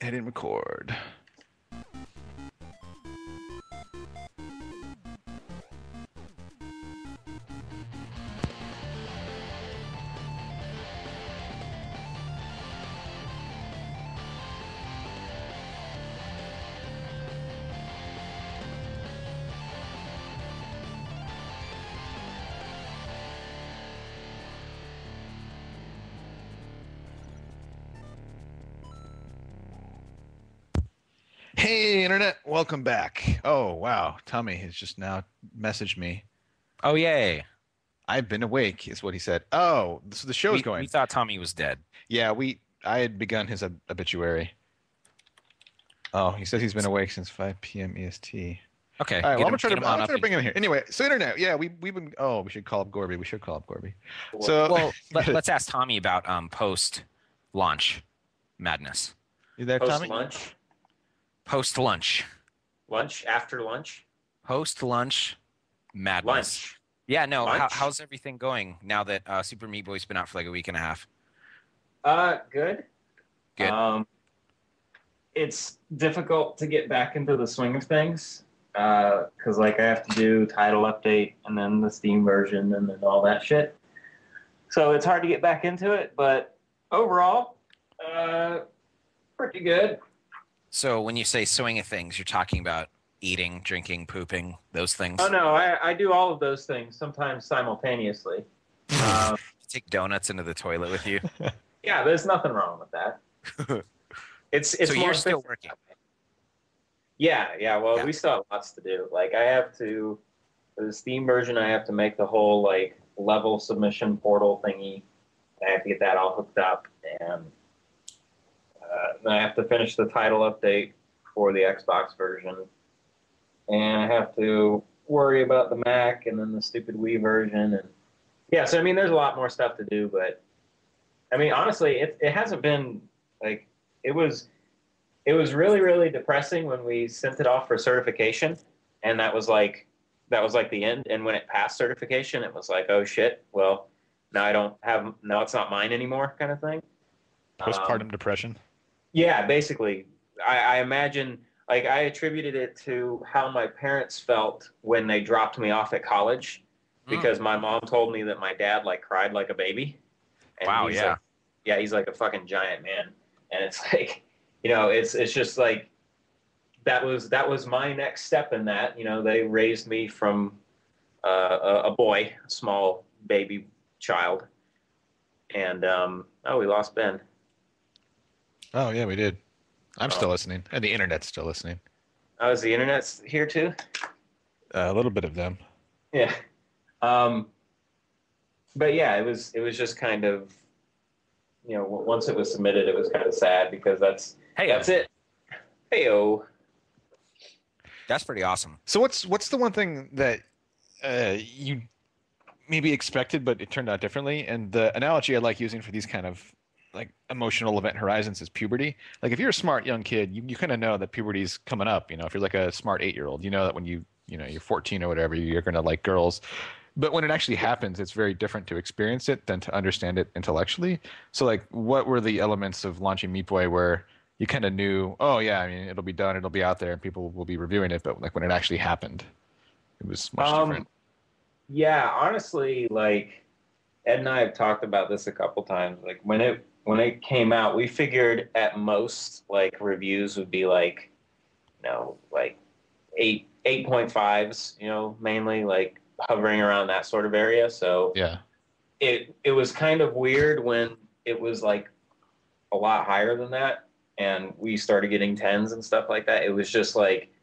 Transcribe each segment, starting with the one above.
Hitting record. Hey, Internet, welcome back. Oh, wow. Tommy has just now messaged me. Oh, yay. I've been awake, is what he said. Oh, so the show's We going. thought Tommy was dead. Yeah, I had begun his obituary. Oh, he says he's been awake since 5 p.m. EST. Okay, All right, well, get him I'm on gonna up try to and bring him in here. Anyway, so Internet, yeah, we've been. Oh, we should call up Gorby. We should call up Gorby. What? So, well, let's ask Tommy about post-launch madness. you there, Post Tommy? lunch? Post-lunch. Lunch? After lunch? Post-lunch madness. Lunch. Yeah, no, Lunch? how's everything going now that Super Meat Boy's been out for like a week and a half? Good. Good. It's difficult to get back into the swing of things because, like, I have to do title update and then the Steam version and then all that shit. So it's hard to get back into it, but overall, pretty good. So when you say swing of things, you're talking about eating, drinking, pooping, those things? Oh, no, I do all of those things, sometimes simultaneously. Take donuts into the toilet with you? Yeah, there's nothing wrong with that. It's So more you're still efficient. working? Yeah. Well, Yeah. we still have lots to do. Like, I have to, for the Steam version, I have to make the whole, like, level submission portal thingy. I have to get that all hooked up. And then I have to finish the title update for the Xbox version. And I have to worry about the Mac and then the stupid Wii version. And yeah, so, I mean, there's a lot more stuff to do. But, I mean, honestly, it hasn't been, like, it was really, really depressing when we sent it off for certification, and that was like the end. And when it passed certification, it was like, oh shit, well, now it's not mine anymore, kind of thing. Postpartum depression. Yeah, basically, I imagine, like, I attributed it to how my parents felt when they dropped me off at college, because my mom told me that my dad, like, cried like a baby. And Wow, he's yeah. like, yeah, he's like a fucking giant man. And it's like, you know, it's just like that was my next step in that. You know, they raised me from a boy, a small baby child, and we lost Ben. Oh, yeah, we did. I'm still listening, and the Internet's still listening. Oh, is the internet here too? A little bit of them. Yeah. But yeah, it was just kind of, you know, once it was submitted, it was kind of sad because that's it. Heyo. That's pretty awesome. So what's the one thing that you maybe expected, but it turned out differently? And the analogy I like using for these kind of like emotional event horizons is puberty. Like if you're a smart young kid, you kind of know that puberty's coming up. You know, if you're like a smart 8-year-old, you know that when you're 14 or whatever, you're gonna like girls. But when it actually happens, it's very different to experience it than to understand it intellectually. So like, what were the elements of launching Meat Boy where you kind of knew, oh yeah, I mean, it'll be done, it'll be out there, and people will be reviewing it. But like when it actually happened, it was much different. Yeah, honestly, like Ed and I have talked about this a couple times. Like when it came out, we figured at most like reviews would be like, you know, like 8.5s, you know, mainly like hovering around that sort of area. So Yeah. it was kind of weird when it was like a lot higher than that, and we started getting 10s and stuff like that. It was just like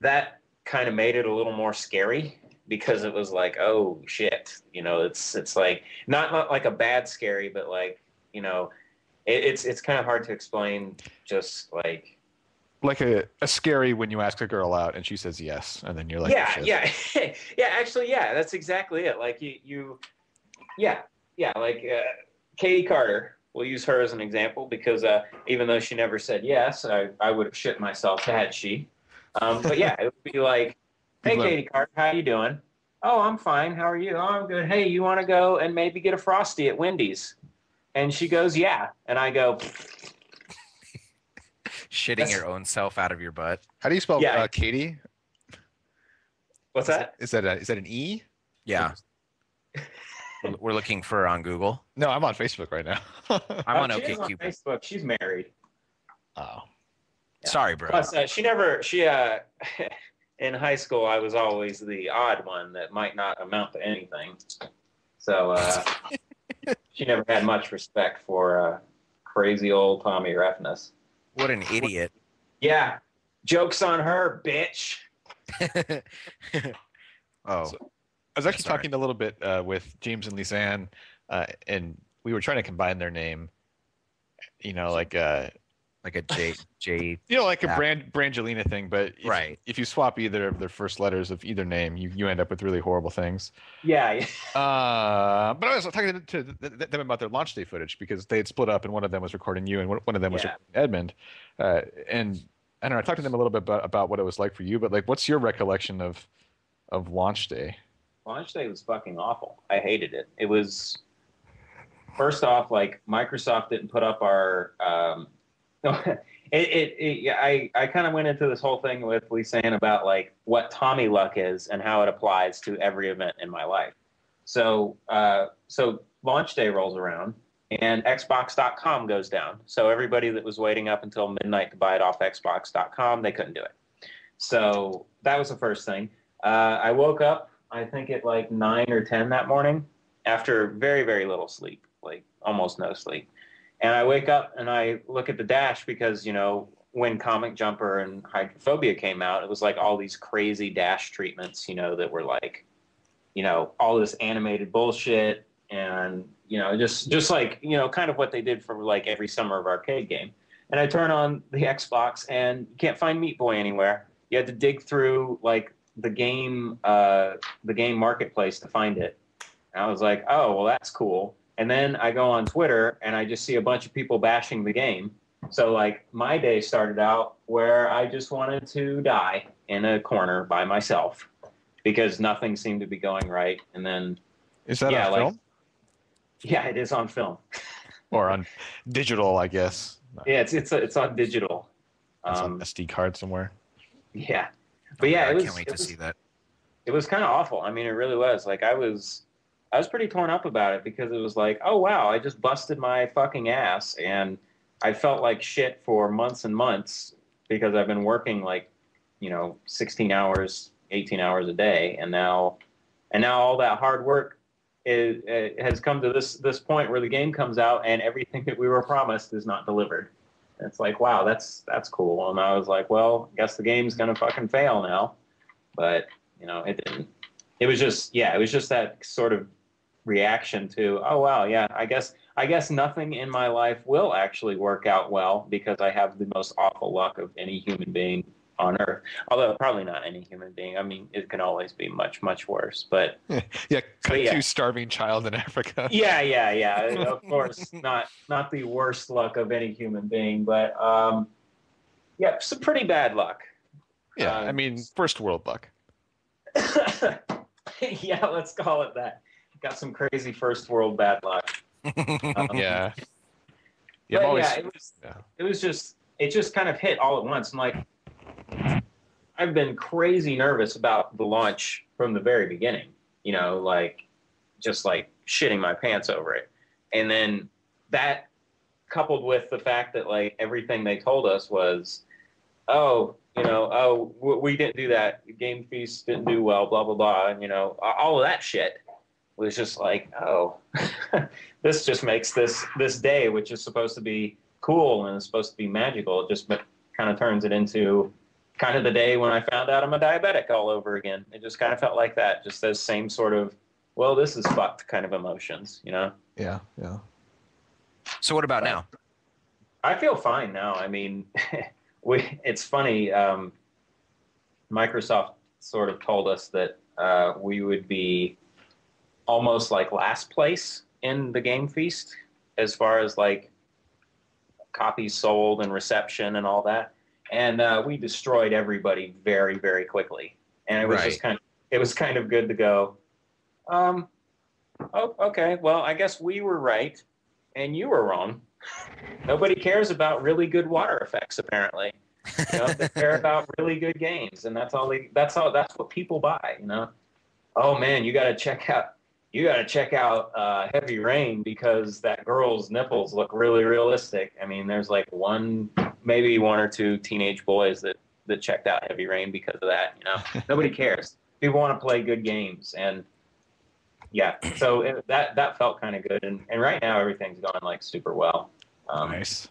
that kind of made it a little more scary because it was like, oh shit, you know, it's like not like a bad scary, but like, you know, it's kind of hard to explain. Just like a scary when you ask a girl out and she says yes, and then you're like, yeah, shit. yeah, yeah. Actually, yeah, that's exactly it. Like yeah, like Katie Carter. We'll use her as an example because even though she never said yes, I would have shit myself had she. But yeah, it would be like, hey, Katie Carter, how you doing? Oh, I'm fine. How are you? Oh, I'm good. Hey, you want to go and maybe get a Frosty at Wendy's? And she goes, yeah. And I go, Shitting your own self out of your butt. How do you spell Yeah. Katie? What's that? Is that an E? Yeah. We're looking for her on Google. No, I'm on Facebook right now. I'm on She is on OkCupid. Facebook. She's married. Oh. Yeah. Sorry, bro. Plus, in high school, I was always the odd one that might not amount to anything. So she never had much respect for crazy old Tommy Refness. What an idiot. Yeah. Joke's on her, bitch. Oh. So, I was actually Sorry. talking a little bit with James and Lisanne, and we were trying to combine their name. You know, like a J. like a Yeah. Brangelina thing, but Right. if you swap either of their first letters of either name, you end up with really horrible things. Yeah. But I was talking to them about their launch day footage because they had split up, and one of them was recording you, and one of them was Yeah. recording Edmund. And I don't know, I talked to them a little bit about what it was like for you, but like, what's your recollection of launch day? Launch day was fucking awful. I hated it. It was, first off, like, Microsoft didn't put up our I kind of went into this whole thing with Lisanne about like what Tommy luck is and how it applies to every event in my life. So launch day rolls around and Xbox.com goes down. So everybody that was waiting up until midnight to buy it off Xbox.com, they couldn't do it. So that was the first thing. I woke up, I think at like 9 or 10 that morning after very, very little sleep, like almost no sleep. And I wake up and I look at the dash because, you know, when Comic Jumper and Hydrophobia came out, it was like all these crazy dash treatments, you know, that were like, you know, all this animated bullshit and, you know, just like, you know, kind of what they did for like every Summer of Arcade game. And I turn on the Xbox and you can't find Meat Boy anywhere. You had to dig through like the game marketplace to find it. And I was like, oh, well, that's cool. And then I go on Twitter and I just see a bunch of people bashing the game. So like my day started out where I just wanted to die in a corner by myself because nothing seemed to be going right. And then Is that on film yeah, it is on film or on digital? I guess. Yeah, it's on digital. It's on SD card somewhere. Yeah, but yeah, I can't wait to see that. It was kind of awful. I mean, it really was. Like I was pretty torn up about it because it was like, oh wow, I just busted my fucking ass, and I felt like shit for months and months because I've been working like, you know, 16 hours, 18 hours a day, and now all that hard work has come to this point where the game comes out and everything that we were promised is not delivered. And it's like, wow, that's cool. And I was like, well, I guess the game's gonna fucking fail now, but you know, it didn't. It was just that sort of reaction to, oh wow, yeah, I guess nothing in my life will actually work out well because I have the most awful luck of any human being on earth. Although probably not any human being. I mean, it can always be much, much worse. But yeah, cut yeah. to starving child in Africa. Yeah. Of course, not the worst luck of any human being, but yeah, some pretty bad luck. Yeah, I mean, first world luck. Yeah, let's call it that. Got some crazy first world bad luck. Yeah. But always, it just kind of hit all at once. I'm like, I've been crazy nervous about the launch from the very beginning, you know, like just like shitting my pants over it. And then that coupled with the fact that like everything they told us was, oh, you know, oh, we didn't do that. Game Feast didn't do well, blah, blah, blah. And, you know, all of that shit was just like, oh, this just makes this day, which is supposed to be cool and is supposed to be magical, it just kind of turns it into kind of the day when I found out I'm a diabetic all over again. It just kind of felt like that, just those same sort of, well, this is fucked kind of emotions, you know? Yeah. So what about now? I feel fine now. I mean, it's funny. Microsoft sort of told us that we would be almost like last place in the Game Feast as far as like copies sold and reception and all that. And we destroyed everybody very, very quickly. And it was just kind of good to go, oh, okay, well, I guess we were right and you were wrong. Nobody cares about really good water effects, apparently. They care about really good games, and that's that's what people buy. Oh man, you got to check out Heavy Rain because that girl's nipples look really realistic. I mean, there's like maybe one or two teenage boys that checked out Heavy Rain because of that. Nobody cares. People want to play good games, and yeah, so that felt kind of good. And right now everything's going like super well. Nice.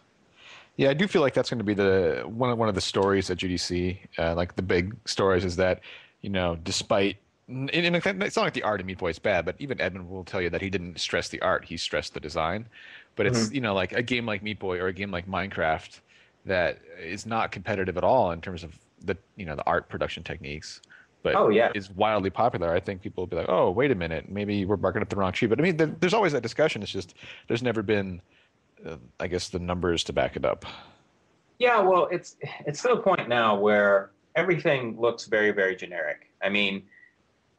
Yeah, I do feel like that's going to be the one of the stories at GDC. Like the big stories is that, despite it's not like the art in Meat Boy is bad, but even Edmund will tell you that he didn't stress the art; he stressed the design. But it's like a game like Meat Boy or a game like Minecraft that is not competitive at all in terms of the art production techniques, but Oh yeah, is wildly popular. I think people will be like, oh, wait a minute, maybe we're barking up the wrong tree. But I mean, there's always that discussion. It's just there's never been I guess the numbers to back it up. yeah. Well, it's to the point now where everything looks very very generic. I mean,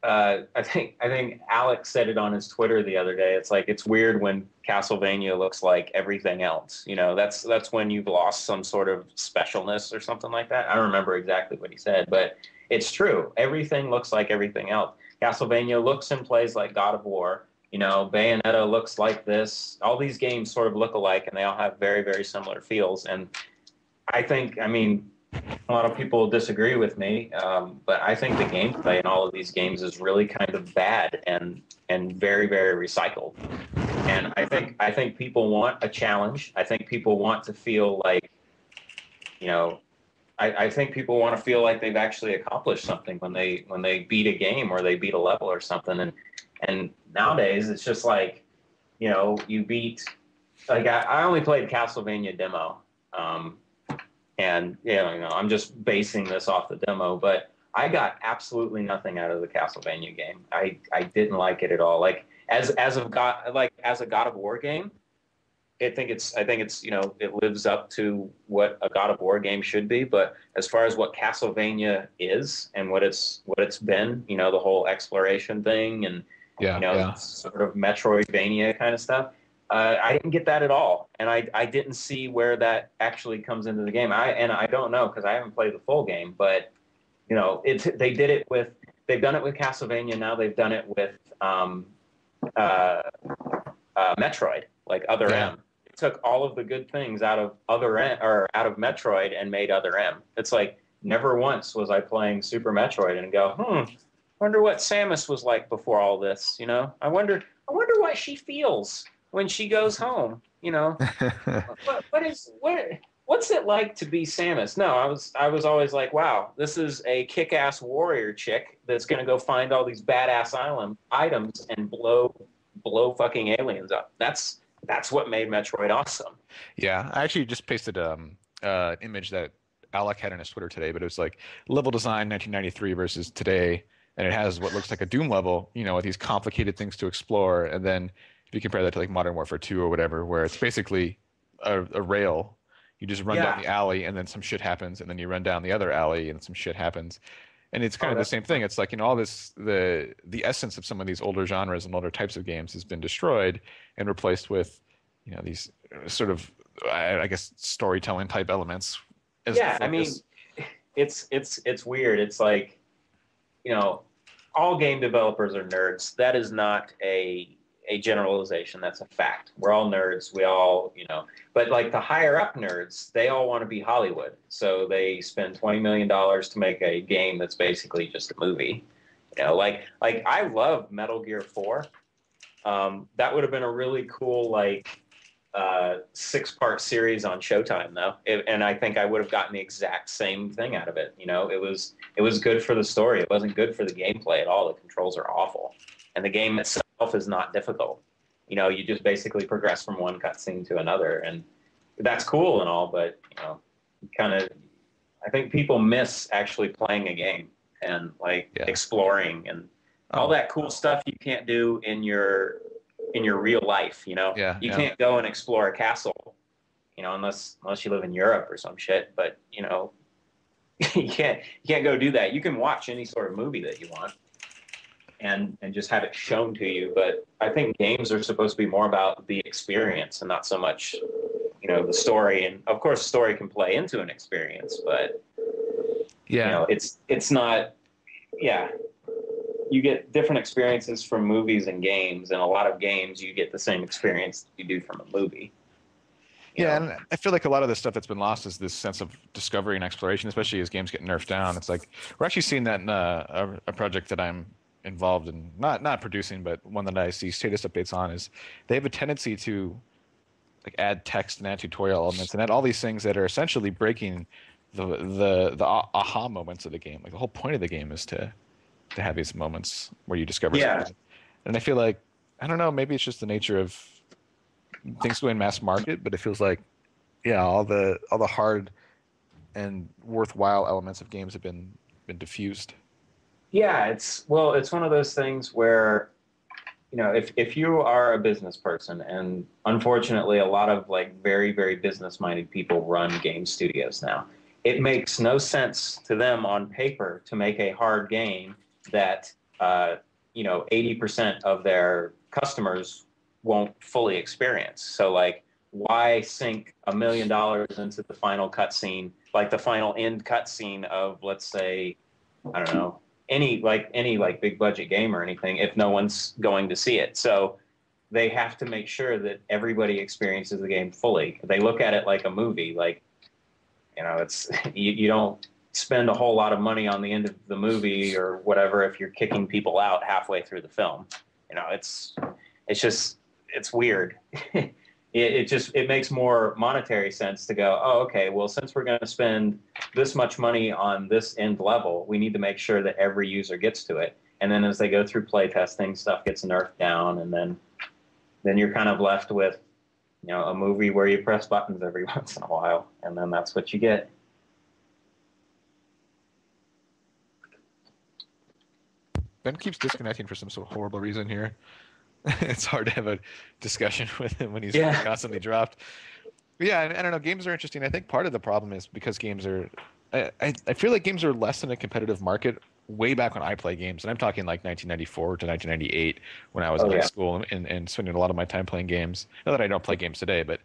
I think Alex said it on his Twitter the other day. It's like it's weird when Castlevania looks like everything else. That's when you've lost some sort of specialness or something like that. I don't remember exactly what he said, but it's true. Everything looks like everything else. Castlevania looks and plays like God of War. Bayonetta looks like this. All these games sort of look alike, and they all have very very similar feels. And I mean, a lot of people disagree with me, but I think the gameplay in all of these games is really kind of bad and very very recycled. And I think people want a challenge. I think people want to feel like, you know, I think people want to feel like they've actually accomplished something when they beat a game or they beat a level or something. And nowadays it's just like, you beat, like I only played Castlevania demo. And I'm just basing this off the demo, but I got absolutely nothing out of the Castlevania game. I didn't like it at all. Like as a God of War game, I think it's it lives up to what a God of War game should be. But as far as what Castlevania is and what it's been, the whole exploration thing and Yeah. sort of Metroidvania kind of stuff. I didn't get that at all, and I didn't see where that actually comes into the game. I don't know because I haven't played the full game, but they've done it with Castlevania. Now they've done it with uh, Metroid, like Other Yeah. M. It took all of the good things out of Other M or out of Metroid and made Other M. It's like never once was I playing Super Metroid and go, wonder what Samus was like before all this. I wonder what she feels when she goes home. What's it like to be Samus? No, I was always like, wow, this is a kick-ass warrior chick that's gonna go find all these badass items and blow fucking aliens up. That's what made Metroid awesome. Yeah, I actually just pasted an image that Alec had on his Twitter today, but it was like level design 1993 versus today, and it has what looks like a Doom level, with these complicated things to explore, and then if you compare that to like Modern Warfare 2 or whatever, where it's basically a rail, you just run down Yeah. the alley and then some shit happens, and then you run down the other alley and some shit happens, and it's kind of the same thing. It's like all this the essence of some of these older genres and older types of games has been destroyed and replaced with these sort of I guess storytelling type elements as the Yeah, I mean, focus. it's weird. It's like, you know, all game developers are nerds. That is not a generalization. That's a fact. We're all nerds. We all, but like the higher up nerds, they all want to be Hollywood. So they spend $20 million to make a game that's basically just a movie. Like I love Metal Gear 4. That would have been a really cool 6-part series on Showtime though, and I think I would have gotten the exact same thing out of it. It was good for the story. It wasn't good for the gameplay at all. The controls are awful, and the game itself is not difficult. You just basically progress from one cutscene to another, and that's cool and all, but kind of, I think people miss actually playing a game and Yeah. exploring and all Oh, that cool stuff you can't do in your real life. yeah, You yeah. can't go and explore a castle, unless you live in Europe or some shit. But you can't go do that. You can watch any sort of movie that you want and just have it shown to you. But I think games are supposed to be more about the experience and not so much the story, and of course, story can play into an experience, but Yeah. it's not. Yeah, you get different experiences from movies and games, and a lot of games you get the same experience that you do from a movie. Yeah, and I feel like a lot of the stuff that's been lost is this sense of discovery and exploration, especially as games get nerfed down. It's like we're actually seeing that in a project that I'm involved in, not producing, but one that I see status updates on. Is they have a tendency to like add text and add tutorial elements and add all these things that are essentially breaking the aha moments of the game. Like the whole point of the game is to have these moments where you discover something. And I feel like I don't know, maybe it's just the nature of things going mass market, but it feels like all the hard and worthwhile elements of games have been diffused. Yeah, it's one of those things where if you are a business person, and unfortunately a lot of like very, very business minded people run game studios now, it makes no sense to them on paper to make a hard game that 80% of their customers won't fully experience. So like, why sink $1 million into the final cutscene, like the final end cutscene of, let's say, I don't know, any big budget game or anything, if no one's going to see it? So they have to make sure that everybody experiences the game fully. They look at it like a movie. Like, it's you don't spend a whole lot of money on the end of the movie or whatever if you're kicking people out halfway through the film. It's weird. It makes more monetary sense to go, oh, okay, well, since we're going to spend this much money on this end level, we need to make sure that every user gets to it. And then as they go through play testing, stuff gets nerfed down, and then you're kind of left with, a movie where you press buttons every once in a while, and then that's what you get. Ben keeps disconnecting for some sort of horrible reason here. It's hard to have a discussion with him when he's constantly dropped. But yeah, I don't know. Games are interesting. I think part of the problem is because games are. I feel like games are less in a competitive market way back when I play games, and I'm talking like 1994 to 1998 when I was in high school and spending a lot of my time playing games. Not that I don't play games today, but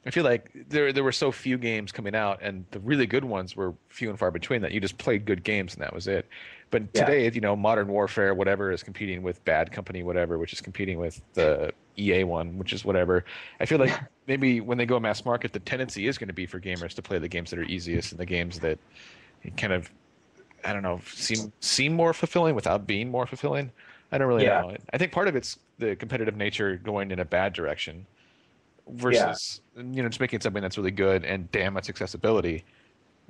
I feel like there were so few games coming out, and the really good ones were few and far between. That you just played good games and that was it. But today, Modern Warfare, whatever, is competing with Bad Company, whatever, which is competing with the EA one, which is whatever. I feel like maybe when they go mass market, the tendency is going to be for gamers to play the games that are easiest and the games that kind of, I don't know, seem more fulfilling without being more fulfilling. I don't really know. I think part of it's the competitive nature going in a bad direction versus just making something that's really good and damn its accessibility.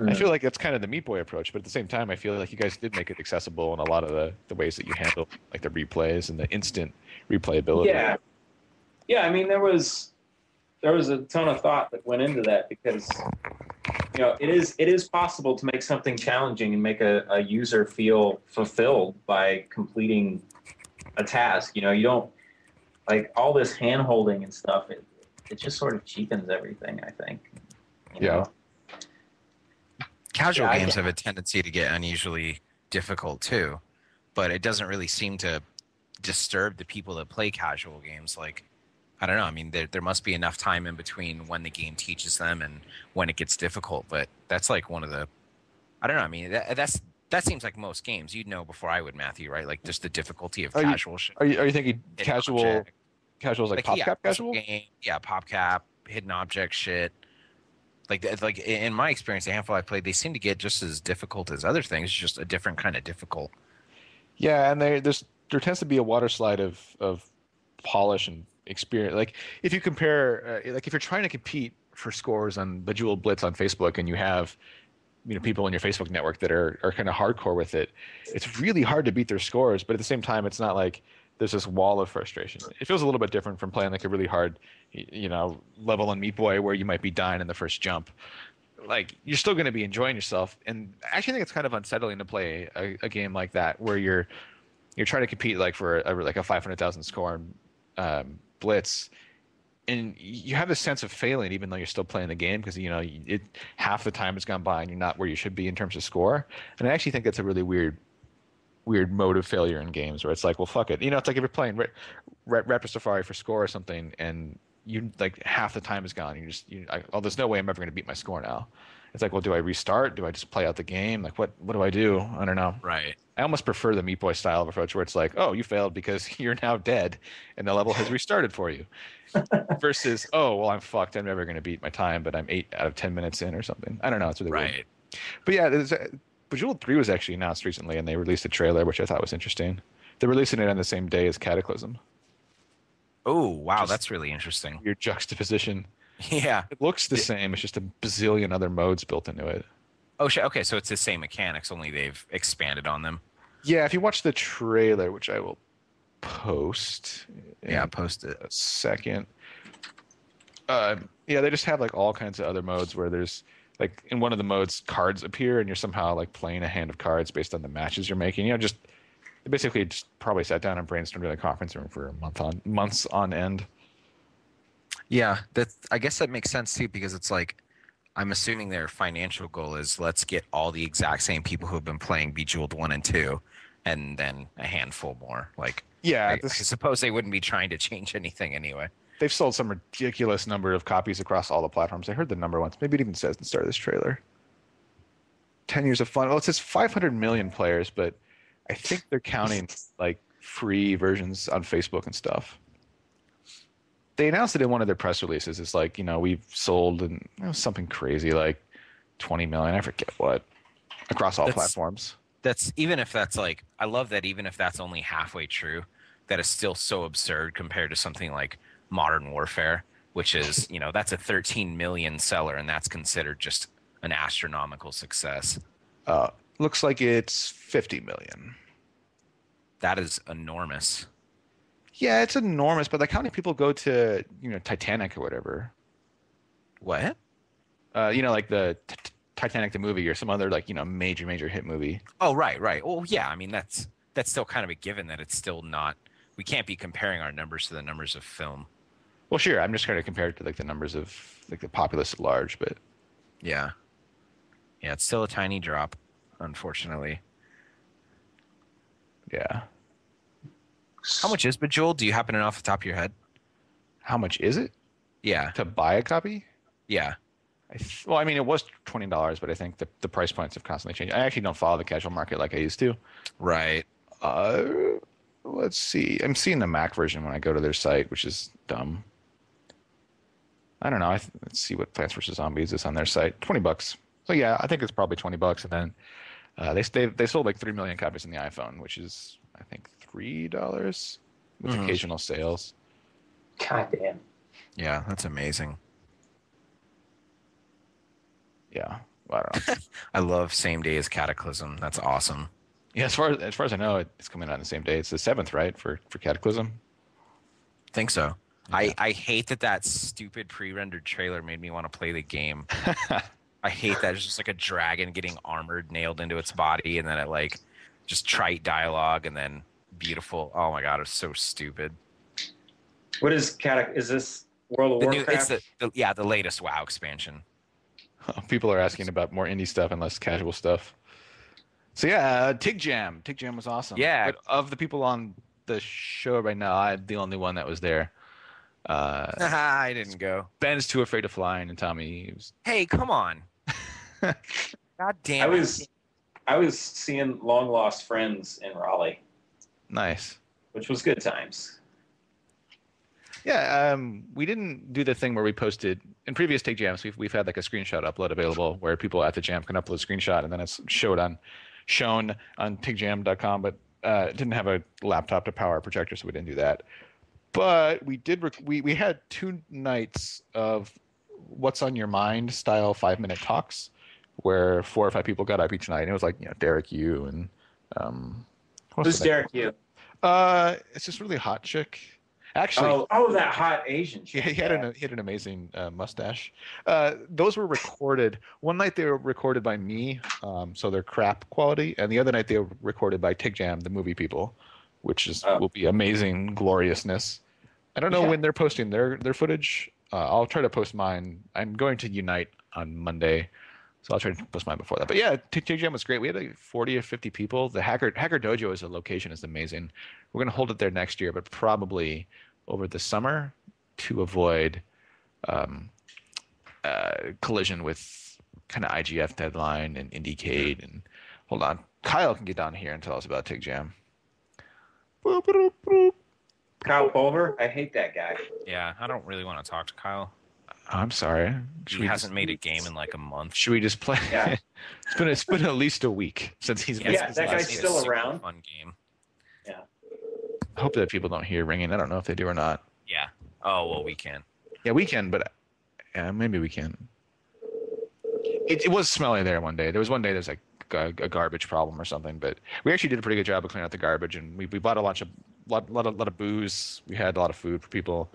I feel like that's kind of the Meat Boy approach, but at the same time, I feel like you guys did make it accessible in a lot of the ways that you handle like the replays and the instant replayability. Yeah. I mean, there was a ton of thought that went into that because it is possible to make something challenging and make a user feel fulfilled by completing a task. You don't like all this hand holding and stuff. It just sort of cheapens everything, I think. You know? Casual games have a tendency to get unusually difficult too, but it doesn't really seem to disturb the people that play casual games. Like, I don't know. I mean, there must be enough time in between when the game teaches them and when it gets difficult. But that's like one of the, I don't know. I mean, that seems like most games. You'd know before I would, Matthew, right? Like just the difficulty of casual shit. Are you thinking casual? Casual is like PopCap casual? Game, PopCap, hidden object shit. Like in my experience, the handful I played, they seem to get just as difficult as other things, just a different kind of difficult. Yeah, and there tends to be a water slide of polish and experience. Like if you compare, like if you're trying to compete for scores on Bejeweled Blitz on Facebook, and you have people in your Facebook network that are kind of hardcore with it, it's really hard to beat their scores. But at the same time, it's not like there's this wall of frustration. It feels a little bit different from playing like a really hard, level on Meat Boy where you might be dying in the first jump. Like you're still going to be enjoying yourself. And I actually think it's kind of unsettling to play a game like that where you're trying to compete like for a 500,000 score on Blitz, and you have this sense of failing even though you're still playing the game because half the time has gone by and you're not where you should be in terms of score. And I actually think that's a really weird mode of failure in games where it's like, well, fuck it. It's like if you're playing Raptor Safari for score or something, and you like half the time is gone. Oh, there's no way I'm ever going to beat my score now. It's like, well, do I restart? Do I just play out the game? Like, what do I do? I don't know. Right. I almost prefer the Meat Boy style of approach where it's like, oh, you failed because you're now dead and the level has restarted for you. Versus, oh, well, I'm fucked. I'm never going to beat my time, but I'm 8 out of 10 minutes in or something. I don't know. It's really weird. Right. But yeah, Bejeweled 3 was actually announced recently and they released a trailer, which I thought was interesting. They're releasing it on the same day as Cataclysm. Oh, wow, Just that's really interesting. your juxtaposition. Yeah. It looks the same. It's just a bazillion other modes built into it. Oh, shit. Okay, so it's the same mechanics, only they've expanded on them. Yeah, if you watch the trailer, which I will post Yeah, in post it. a second. Yeah, they just have like all kinds of other modes where there's like in one of the modes cards appear and you're somehow like playing a hand of cards based on the matches you're making. You know, just they basically just probably sat down and brainstormed in a conference room for months on end. Yeah, I guess that makes sense too because it's like I'm assuming their financial goal is let's get all the exact same people who have been playing Bejeweled 1 and 2 and then a handful more. Like Yeah, I suppose they wouldn't be trying to change anything anyway. they've sold some ridiculous number of copies across all the platforms. I heard the number once. Maybe it even says at the start of this trailer. 10 years of fun. Well, it says 500 million players, but I think they're counting like free versions on Facebook and stuff. They announced it in one of their press releases. It's like, you know, we've sold and something crazy like 20 million. I forget what across all platforms. That's even if that's like I love that even if that's only halfway true, that is still so absurd compared to something like Modern Warfare, which is, you know, that's a 13 million seller and that's considered just an astronomical success. Looks like it's 50 million. That is enormous. Yeah, it's enormous, but like how many people go to, you know, Titanic or whatever? What? You know, like the Titanic the movie or some other like, you know, major hit movie. Oh, right. Well, yeah, I mean that's still kind of a given that it's still not we can't be comparing our numbers to the numbers of film. Well, sure, I'm just trying to compare it to like the numbers of like the populace at large, but Yeah. Yeah, it's still a tiny drop, unfortunately. yeah. How much is Bejeweled? Do you happen to know off the top of your head? How much is it Yeah. to buy a copy? Yeah. Well, I mean, it was $20, but I think the price points have constantly changed. I actually don't follow the casual market like I used to. Right. Uh, let's see. I'm seeing the Mac version when I go to their site, which is dumb. I don't know. Let's see what Plants vs Zombies is on their site. $20. So yeah, I think it's probably $20. And then they sold like 3 million copies in the iPhone, which is I think $3 with occasional sales. God damn. Yeah, that's amazing. Yeah, well, I don't know. I love same day as Cataclysm. That's awesome. Yeah, as far as I know, it's coming out on the same day. It's the 7th, right, for Cataclysm? Think so. Yeah. I hate that stupid pre-rendered trailer made me want to play the game. I hate that. It's just like a dragon getting armored, nailed into its body, and then it like just trite dialogue and then beautiful. Oh my god, it's so stupid. What is Is this World of Warcraft? It's the latest WoW expansion. People are asking about more indie stuff and less casual stuff. So yeah, Tig Jam. Tig Jam was awesome. Yeah. But of the people on the show right now, I'm the only one that was there. I didn't go. Ben's too afraid of flying, and Tommy was... Hey, come on. God damn it. I was seeing long lost friends in Raleigh, Nice. which was good times. Yeah, we didn't do the thing where we posted in previous Tig Jams. We've had like a screenshot upload available where people at the jam can upload a screenshot and then it's shown on tigjam.com, but it didn't have a laptop to power a projector, so we didn't do that. But we did. We had 2 nights of what's on your mind style 5-minute talks where 4 or 5 people got up each night. And it was like, you know, Derek Yu and Who's Derek Yu? It's this really hot chick. Actually, that hot Asian chick. he had an amazing mustache. Those were recorded. One night they were recorded by me, so they're crap quality, and the other night they were recorded by Tig Jam, the movie people, which will be amazing gloriousness. I don't know when they're posting their footage. I'll try to post mine. I'm going to Unite on Monday, so I'll try to post mine before that. But yeah, Tig Jam was great. We had like 40 or 50 people. The Hacker Dojo as a location is amazing. We're going to hold it there next year, but probably over the summer. to avoid um, collision with kind of IGF deadline and Indiecade. And hold on, Kyle can get down here and tell us about Tig Jam. Boop, boop, boop. Kyle Pulver, I hate that guy. Yeah, I don't really want to talk to Kyle. I'm sorry. He hasn't made a game in like a month. Should we just play? Yeah. it's been at least a week since he's been. Yeah, that guy's It's still a super around. Fun game. Yeah. I hope that people don't hear ringing. I don't know if they do or not. Yeah. Oh well, we can. Yeah, we can, but maybe we can. It was smelly there one day. There was one day there's like a garbage problem or something, but we actually did a pretty good job of cleaning out the garbage, and we bought a lot of booze. We had a lot of food for people,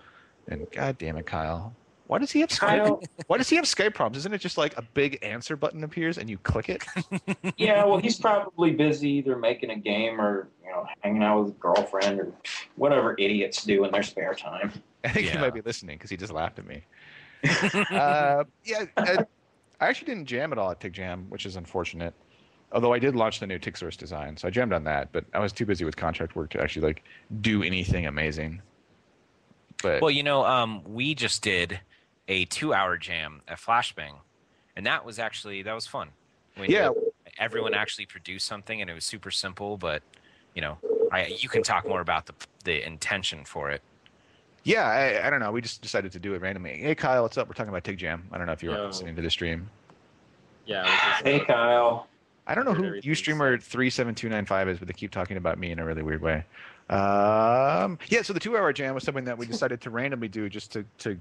and god damn it, Kyle. Why does he have Skype? Why does he have Skype problems? Isn't it just like a big answer button appears and you click it? Yeah, well, he's probably busy either making a game or hanging out with his girlfriend or whatever idiots do in their spare time. I think he might be listening because he just laughed at me. I actually didn't jam at all at Tig Jam, which is unfortunate. Although I did launch the new Tig Source design, so I jammed on that. But I was too busy with contract work to actually like do anything amazing. But well, we just did a 2-hour jam at Flashbang, and that was fun. Everyone actually produced something, and it was super simple. But you can talk more about the intention for it. Yeah, I don't know. We just decided to do it randomly. Hey, Kyle, what's up? We're talking about Tig Jam. I don't know if you were listening to the stream. Yeah. Hey, Kyle. I don't know who Ustreamer 37295 is, but they keep talking about me in a really weird way. So the 2-hour jam was something that we decided to randomly do just to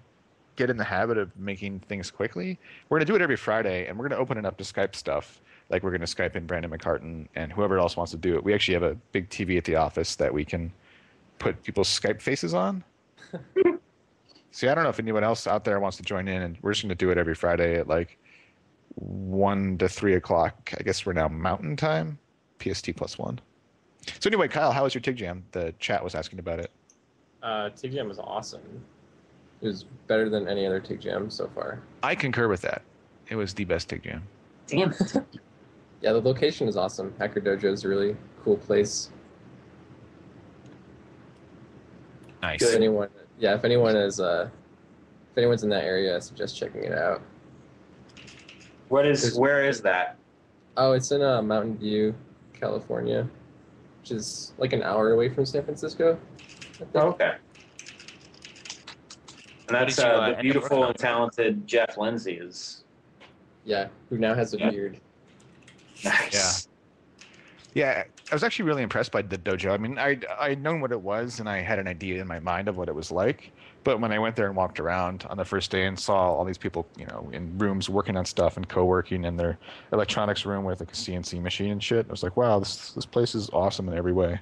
get in the habit of making things quickly. We're going to do it every Friday, and we're going to open it up to Skype stuff. Like we're going to Skype in Brandon McCartan and whoever else wants to do it. We actually have a big TV at the office that we can put people's Skype faces on. See, I don't know if anyone else out there wants to join in, and we're just going to do it every Friday at like 1 to 3 o'clock. I guess we're now Mountain Time, PST +1. So anyway, Kyle, how was your Tig Jam? The chat was asking about it. Tig Jam was awesome. It was better than any other Tig Jam so far. I concur with that. It was the best Tig Jam. Damn it. Yeah, the location is awesome. Hacker Dojo is a really cool place. Nice. If anyone's in that area, I suggest checking it out. Where is that? Oh, it's in Mountain View, California, which is like an hour away from San Francisco. Okay. And that's the beautiful and talented Jeff Lindsay is. Yeah, who now has a beard. Nice. Yeah, I was actually really impressed by the dojo. I mean, I'd known what it was, and I had an idea in my mind of what it was like. But when I went there and walked around on the first day and saw all these people, in rooms working on stuff and co-working in their electronics room with like a CNC machine and shit, I was like, wow, this place is awesome in every way.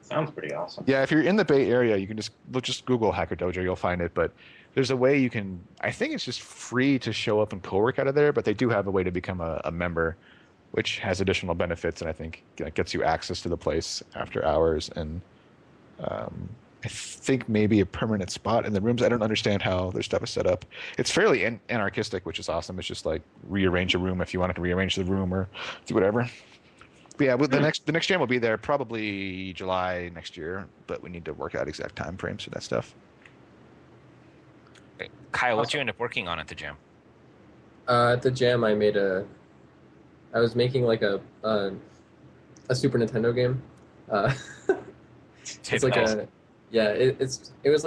Sounds pretty awesome. Yeah, if you're in the Bay Area, you can just Google Hacker Dojo, you'll find it. But there's a way you can. I think it's just free to show up and co-work out of there, but they do have a way to become a member, which has additional benefits, and I think gets you access to the place after hours, and I think maybe a permanent spot in the rooms. I don't understand how their stuff is set up. It's fairly anarchistic, which is awesome. It's just like rearrange a room if you wanted to rearrange the room or do whatever. But yeah, the next jam will be there probably July next year, but we need to work out exact time frames for that stuff. Okay. Kyle, what'd you end up working on at the jam? At the jam, I was making like a Super Nintendo game. It's like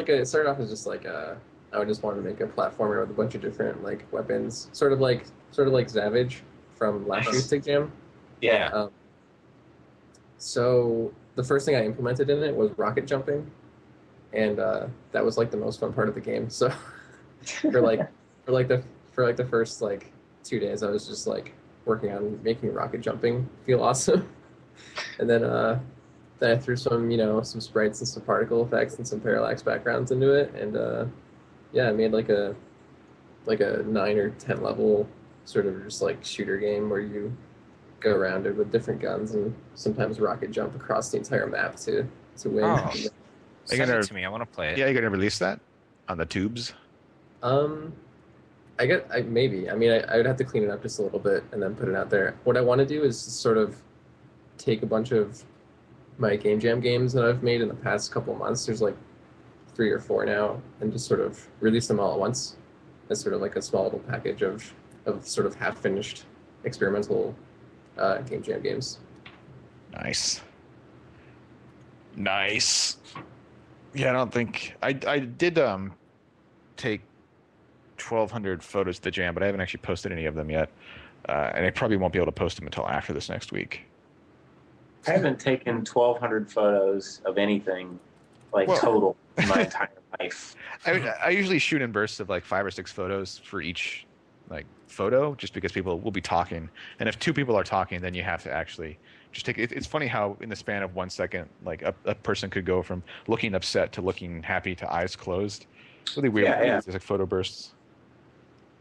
it started off as just like I just wanted to make a platformer with a bunch of different like weapons, sort of like Savage from last year's Tig Jam. Yeah. So the first thing I implemented in it was rocket jumping, and that was like the most fun part of the game. So for the first like 2 days, I was just like working on making rocket jumping feel awesome, and then I threw some sprites and some particle effects and some parallax backgrounds into it, and I made like a 9 or 10 level sort of just like shooter game where you go around it with different guns and sometimes rocket jump across the entire map to win. Oh. Send it to me. I want to play it. Yeah, you gonna release that on the tubes? Maybe. I mean, I would have to clean it up just a little bit and then put it out there. What I want to do is sort of take a bunch of my Game Jam games that I've made in the past couple of months. There's like 3 or 4 now, and just sort of release them all at once as sort of like a small little package of sort of half-finished experimental game jam games. Nice. Nice. Yeah, I don't think I did take 1,200 photos of the jam, but I haven't actually posted any of them yet, and I probably won't be able to post them until after this next week. I haven't taken 1,200 photos of anything, like total, in my entire life. I usually shoot in bursts of like 5 or 6 photos for each like photo, just because people will be talking, and if 2 people are talking, then you have to actually just take it. It's funny how in the span of 1 second, like a person could go from looking upset to looking happy to eyes closed. It's really weird. Yeah. It's like photo bursts.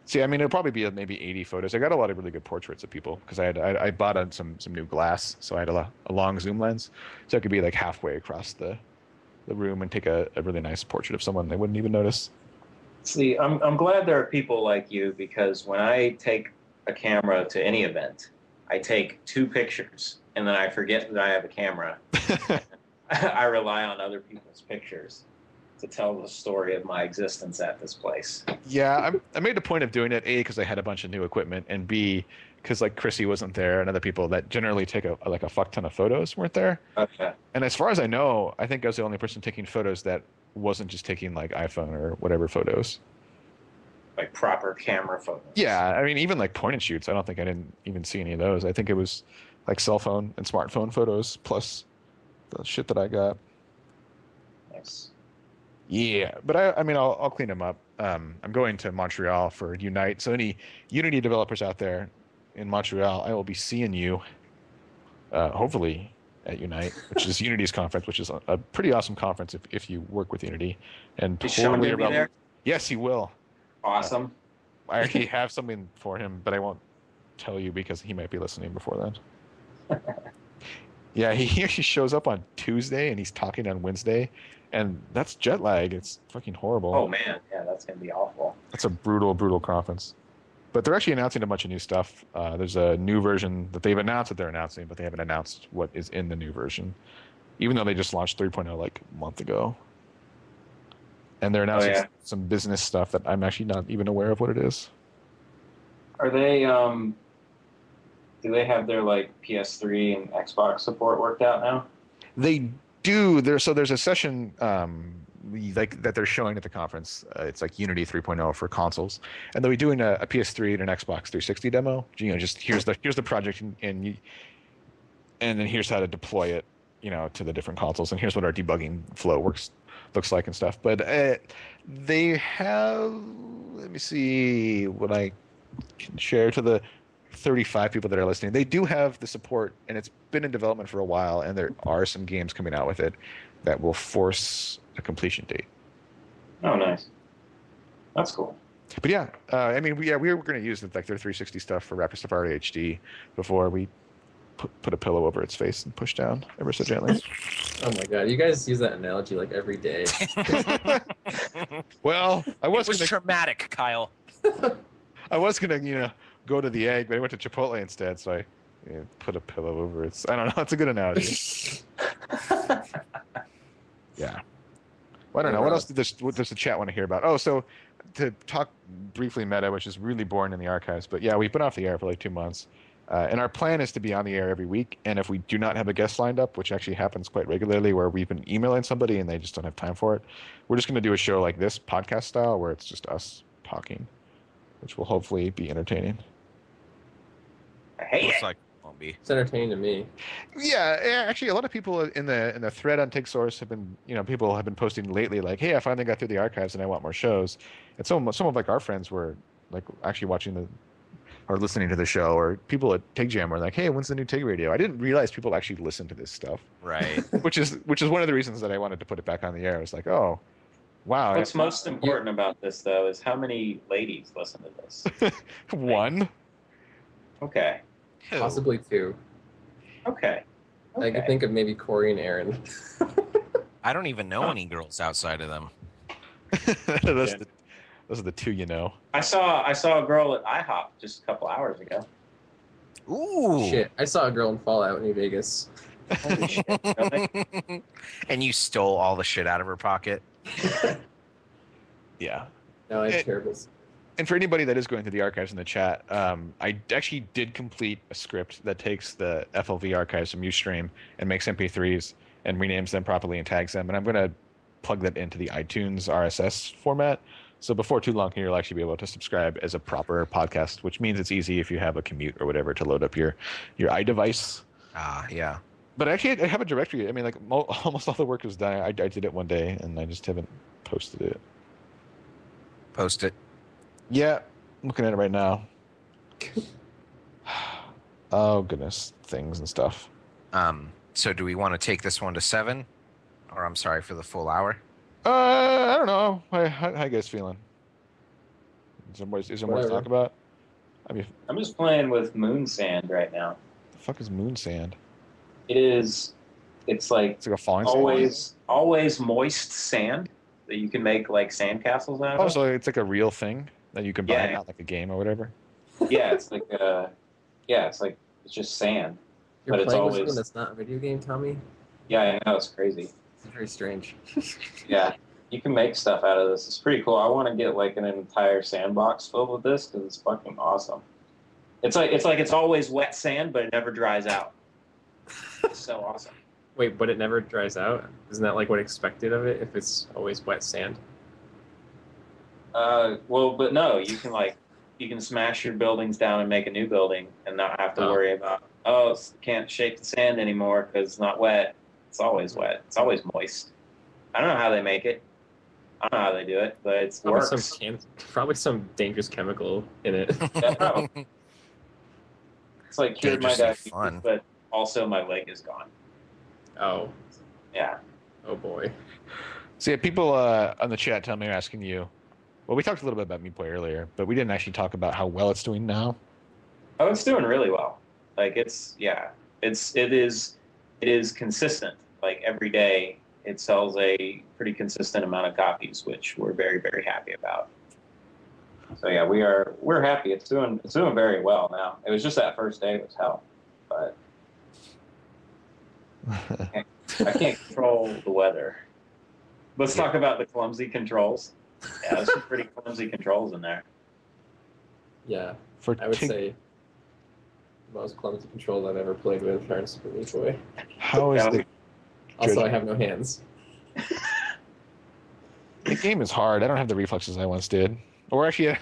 See, I mean, it'll probably be maybe 80 photos. I got a lot of really good portraits of people because I bought some new glass, so I had a long zoom lens, so I could be like halfway across the room and take a really nice portrait of someone they wouldn't even notice. See, I'm glad there are people like you, because when I take a camera to any event, I take 2 pictures and then I forget that I have a camera. I rely on other people's pictures to tell the story of my existence at this place. Yeah, I made a point of doing it, A, because I had a bunch of new equipment, and B, because like Chrissy wasn't there and other people that generally take a fuck ton of photos weren't there. Okay. And as far as I know, I think I was the only person taking photos that wasn't just taking like iPhone or whatever photos. Like proper camera photos. Yeah, I mean, even like point and shoots, I didn't even see any of those. I think it was like cell phone and smartphone photos plus the shit that I got. Nice. Yeah, but I mean, I'll clean them up. I'm going to Montreal for Unite, so any Unity developers out there in Montreal, I will be seeing you, hopefully at Unite, which is Unity's conference, which is a pretty awesome conference if you work with Unity. And Is Sean totally gonna be there? Yes, he will. Awesome. I actually have something for him, but I won't tell you because he might be listening before then. Yeah, he actually shows up on Tuesday and he's talking on Wednesday, and that's jet lag. It's fucking horrible. Oh man, yeah, that's gonna be awful. That's a brutal conference. But they're actually announcing a bunch of new stuff. There's a new version that they've announced that they're announcing, but they haven't announced what is in the new version, even though they just launched 3.0 like a month ago. And they're announcing some business stuff that I'm actually not even aware of what it is. Are they do they have their like PS3 and Xbox support worked out now? They do. There's a session like that they're showing at the conference. It's like Unity 3.0 for consoles, and they'll be doing a PS3 and an Xbox 360 demo. You know, just here's the project, and then here's how to deploy it, you know, to the different consoles, and here's what our debugging flow looks like and stuff. But they have, let me see what I can share to the 35 people that are listening. They do have the support, and it's been in development for a while, and there are some games coming out with it that will force a completion date. Oh, nice. That's cool. But yeah, I mean, we were going to use like their 360 stuff for Rapid Safari HD before we put a pillow over its face and push down ever so gently. Oh my god, you guys use that analogy like every day. Well, It was traumatic, Kyle. I was gonna, go to the egg, but I went to Chipotle instead, so I put a pillow over it. I don't know. It's a good analogy. Yeah. Well, I don't know. What else does the chat want to hear about? Oh, so to talk briefly meta, which is really boring in the archives, but yeah, we've been off the air for like 2 months. And our plan is to be on the air every week. And if we do not have a guest lined up, which actually happens quite regularly, where we've been emailing somebody and they just don't have time for it, we're just going to do a show like this, podcast style, where it's just us talking, which will hopefully be entertaining. I hate Looks it. like it won't be. It's entertaining to me. Yeah, actually, a lot of people in the thread on TigSource have been, people have been posting lately, like, hey, I finally got through the archives and I want more shows. And some of like our friends were like actually watching or listening to the show, or people at TigJam were like, hey, when's the new TIGRadio? I didn't realize people actually listen to this stuff. Right. which is one of the reasons that I wanted to put it back on the air. It's like, oh, wow. What's most important about this, though, is how many ladies listen to this. One. Okay. Who? Possibly 2. Okay. I could think of maybe Corey and Aaron. I don't even know any girls outside of them. Those are the 2 I saw a girl at IHOP just a couple hours ago. Ooh. Shit, I saw a girl in Fallout, New Vegas. Holy shit. Really? And you stole all the shit out of her pocket. Yeah. No, I have It- terrible. And for anybody that is going through the archives in the chat, I actually did complete a script that takes the FLV archives from Ustream and makes MP3s and renames them properly and tags them. And I'm going to plug that into the iTunes RSS format. So before too long, you'll actually be able to subscribe as a proper podcast, which means it's easy if you have a commute or whatever to load up your iDevice. Yeah. But actually, I have a directory. I mean, like almost all the work was done. I did it one day, and I just haven't posted it. Post it. Yeah, I'm looking at it right now. Oh goodness, things and stuff. So do we want to take this one to 7? Or I'm sorry, for the full hour? I don't know. How you guys feeling? Is there more to Whatever. talk about? I mean, I'm just playing with moon sand right now. the fuck is moon sand? It is. It's like It's like a falling sand. always moist sand that you can make like sandcastles out Oh, of. so it's like a real thing that you can buy, Yeah. not like a game or whatever. Yeah, it's like it's just sand. You're But it's playing with always- something that's not a video game, Tommy? Yeah, I know, it's crazy. It's very strange. Yeah, you can make stuff out of this. It's pretty cool. I want to get like an entire sandbox filled with this because it's fucking awesome. It's always wet sand, but it never dries out. It's so awesome. Wait, but it never dries out? Isn't that like what expected of it if it's always wet sand? But no, you can smash your buildings down and make a new building and not have to Oh. worry about can't shake the sand anymore because it's not wet. It's always wet. It's always moist. I don't know how they make it. I don't know how they do it, but it Probably works. probably some dangerous chemical in it. Yeah, probably. It's like cured my Dangerously diabetes, fun. but also my leg is gone. Oh, Yeah. oh boy. So yeah, people on the chat tell me asking you. Well, we talked a little bit about Meat Boy earlier, but we didn't actually talk about how well it's doing now. Oh, it's doing really well. Like it is consistent. Like every day, it sells a pretty consistent amount of copies, which we're very, very happy about. So yeah, we're happy. It's doing very well now. It was just that first day was hell, but I can't control the weather. Let's talk about the clumsy controls. Yeah, there's some pretty clumsy controls in there. Yeah, For I would Tig- say the most clumsy controls I've ever played with are in Super Meat Boy. how is the Also, I have no hands. game is hard. I don't have the reflexes I once did. Or actually,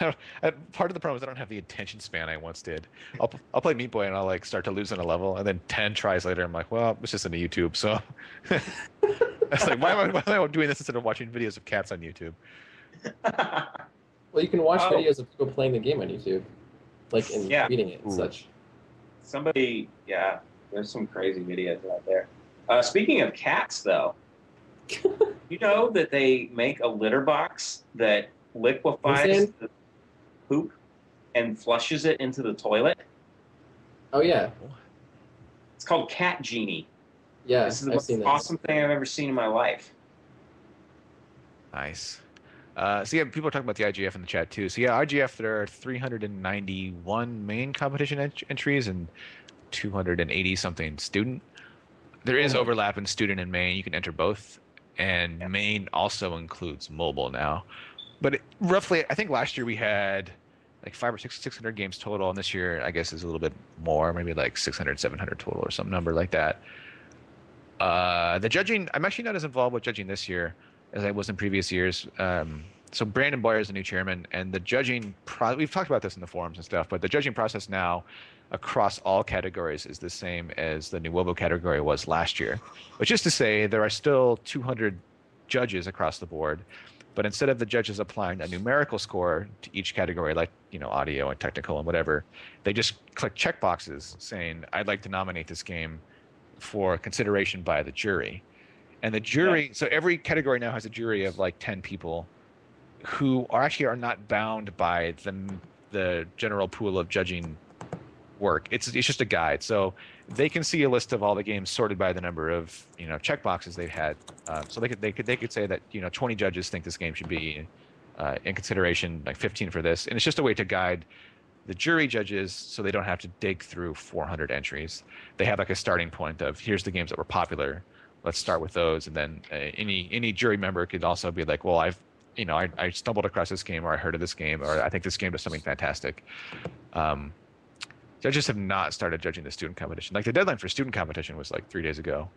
part of the problem is I don't have the attention span I once did. I'll play Meat Boy and I'll like start to lose in a level, and then 10 tries later, I'm like, well, it's just on YouTube. So it's like, why am I doing this instead of watching videos of cats on YouTube? Well, you can watch Oh. videos of people playing the game on YouTube, like and Yeah. reading it and Ooh. such. There's some crazy videos out there. Speaking of cats, though, you know that they make a litter box that liquefies Insane. the poop and flushes it into the toilet? Oh yeah, It's called Cat Genie. yeah, This is the I've most seen that. awesome thing I've ever seen in my life. Nice. So yeah, people are talking about the IGF in the chat too. So yeah, IGF, there are 391 main competition entries and 280 something student. There is Oh. overlap in student and main. You can enter both, and main also includes mobile now. But roughly, I think last year we had like 500 or 600 games total, and this year I guess is a little bit more, maybe like 600, 700 total or some number like that. The judging, I'm actually not as involved with judging this year as I was in previous years. So Brandon Boyer is the new chairman, and the judging, we've talked about this in the forums and stuff, but the judging process now across all categories is the same as the Nuovo category was last year, which is to say there are still 200 judges across the board, but instead of the judges applying a numerical score to each category, like audio and technical and whatever, they just click check boxes saying, I'd like to nominate this game for consideration by the jury. And the jury, so every category now has a jury of like 10 people who are not bound by the general pool of judging work. It's just a guide. So they can see a list of all the games sorted by the number of check boxes they've had. So they could say that 20 judges think this game should be in consideration, like 15 for this, and it's just a way to guide the jury judges so they don't have to dig through 400 entries. They have like a starting point of here's the games that were popular let's start with those, and then any jury member could also be like, well, I stumbled across this game, or I heard of this game, or I think this game does something fantastic. Judges have not started judging the student competition. Like the deadline for student competition was like 3 days ago.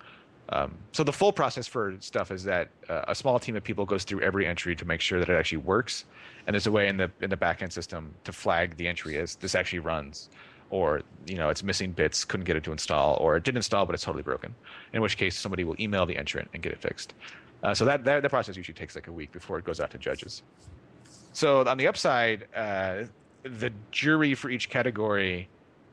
So the full process for stuff is that a small team of people goes through every entry to make sure that it actually works, and there's a way in the backend system to flag the entry as this actually runs, or it's missing bits, couldn't get it to install, or it did install but it's totally broken. In which case somebody will email the entrant and get it fixed. So that process usually takes like a week before it goes out to judges. So on the upside, the jury for each category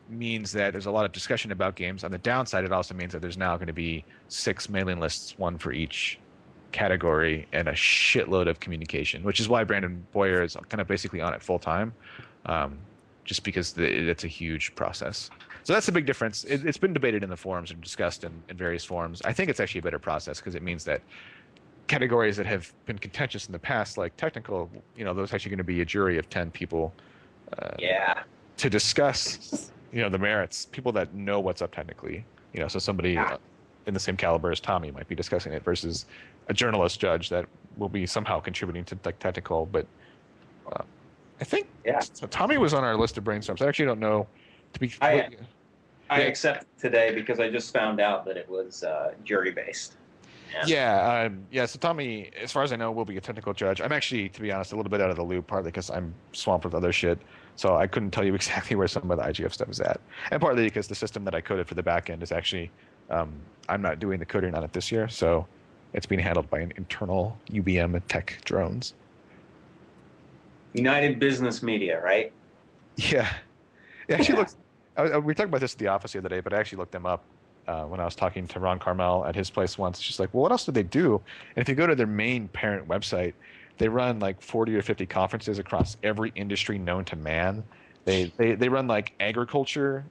means that there's a lot of discussion about games. On the downside, it also means that there's now going to be 6 mailing lists, one for each category, and a shitload of communication, which is why Brandon Boyer is kind of basically on it full time, just because it's a huge process. So that's the big difference. It's been debated in the forums and discussed in various forums. I think it's actually a better process because it means that categories that have been contentious in the past, like technical, those actually going to be a jury of 10 people to discuss the merits, people that know what's up technically, so somebody in the same caliber as Tommy might be discussing it versus a journalist judge that will be somehow contributing to like technical. But I think so Tommy was on our list of brainstorms. I actually don't know. I accept today because I just found out that it was jury based. So Tommy, as far as I know, will be a technical judge. I'm actually, to be honest, a little bit out of the loop, partly because I'm swamped with other shit. So I couldn't tell you exactly where some of the IGF stuff is at. And partly because the system that I coded for the back end is actually, I'm not doing the coding on it this year. So it's being handled by an internal UBM tech drones. United Business Media, right? Yeah. It actually looks, we talked about this at the office the other day, but I actually looked them up when I was talking to Ron Carmel at his place once. It's just like, well, what else do they do? And if you go to their main parent website, they run like 40 or 50 conferences across every industry known to man. They run like agriculture,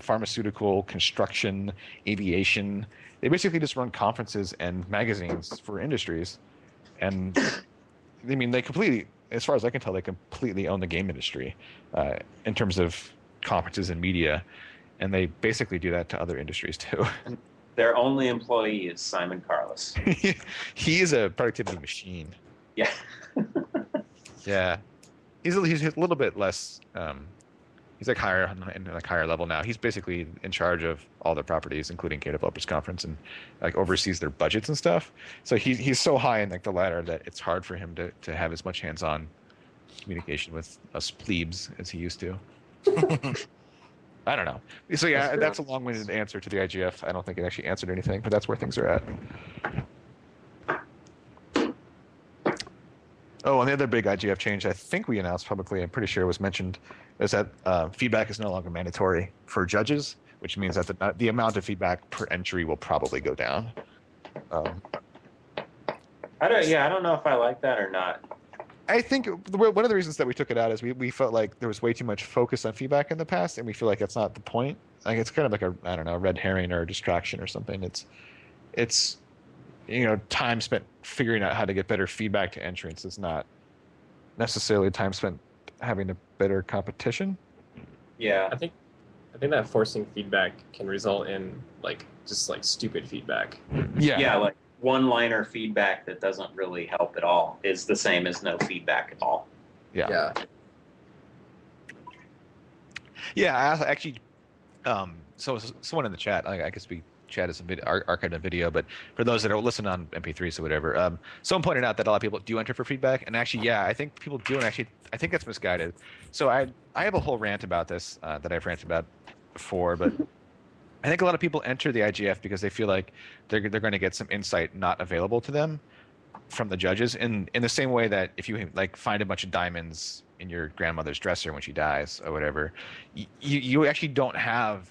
pharmaceutical, construction, aviation. They basically just run conferences and magazines for industries. And I mean, they completely, as far as I can tell, they completely own the game industry in terms of conferences and media. And they basically do that to other industries too. Their only employee is Simon Carlos. He is a productivity machine. Yeah. Yeah. He's a little bit less. He's like higher in like higher level now. He's basically in charge of all their properties, including Game Developers Conference, and like oversees their budgets and stuff. So he's so high in like the ladder that it's hard for him to have as much hands-on communication with us plebes as he used to. I don't know. So yeah, that's a long-winded answer to the IGF. I don't think it actually answered anything, but that's where things are at. Oh, and the other big IGF change I think we announced publicly, I'm pretty sure it was mentioned, is that feedback is no longer mandatory for judges, which means that the amount of feedback per entry will probably go down. I don't know if I like that or not. I think one of the reasons that we took it out is we felt like there was way too much focus on feedback in the past, and we feel like that's not the point. Like it's kind of like a red herring or a distraction or something. It's time spent figuring out how to get better feedback to entrants. It's not necessarily time spent having a better competition. Yeah, I think that forcing feedback can result in just stupid feedback. Yeah, like one-liner feedback that doesn't really help at all is the same as no feedback at all. Yeah. I actually, so someone in the chat, I guess we chat is archived in video, but for those that are listening on MP3s or whatever, someone pointed out that a lot of people do enter for feedback, and actually, yeah, I think people do, and actually, I think that's misguided. So I have a whole rant about this that I've ranted about before, but I think a lot of people enter the IGF because they feel like they're going to get some insight not available to them from the judges, in the same way that if you find a bunch of diamonds in your grandmother's dresser when she dies or whatever, you actually don't have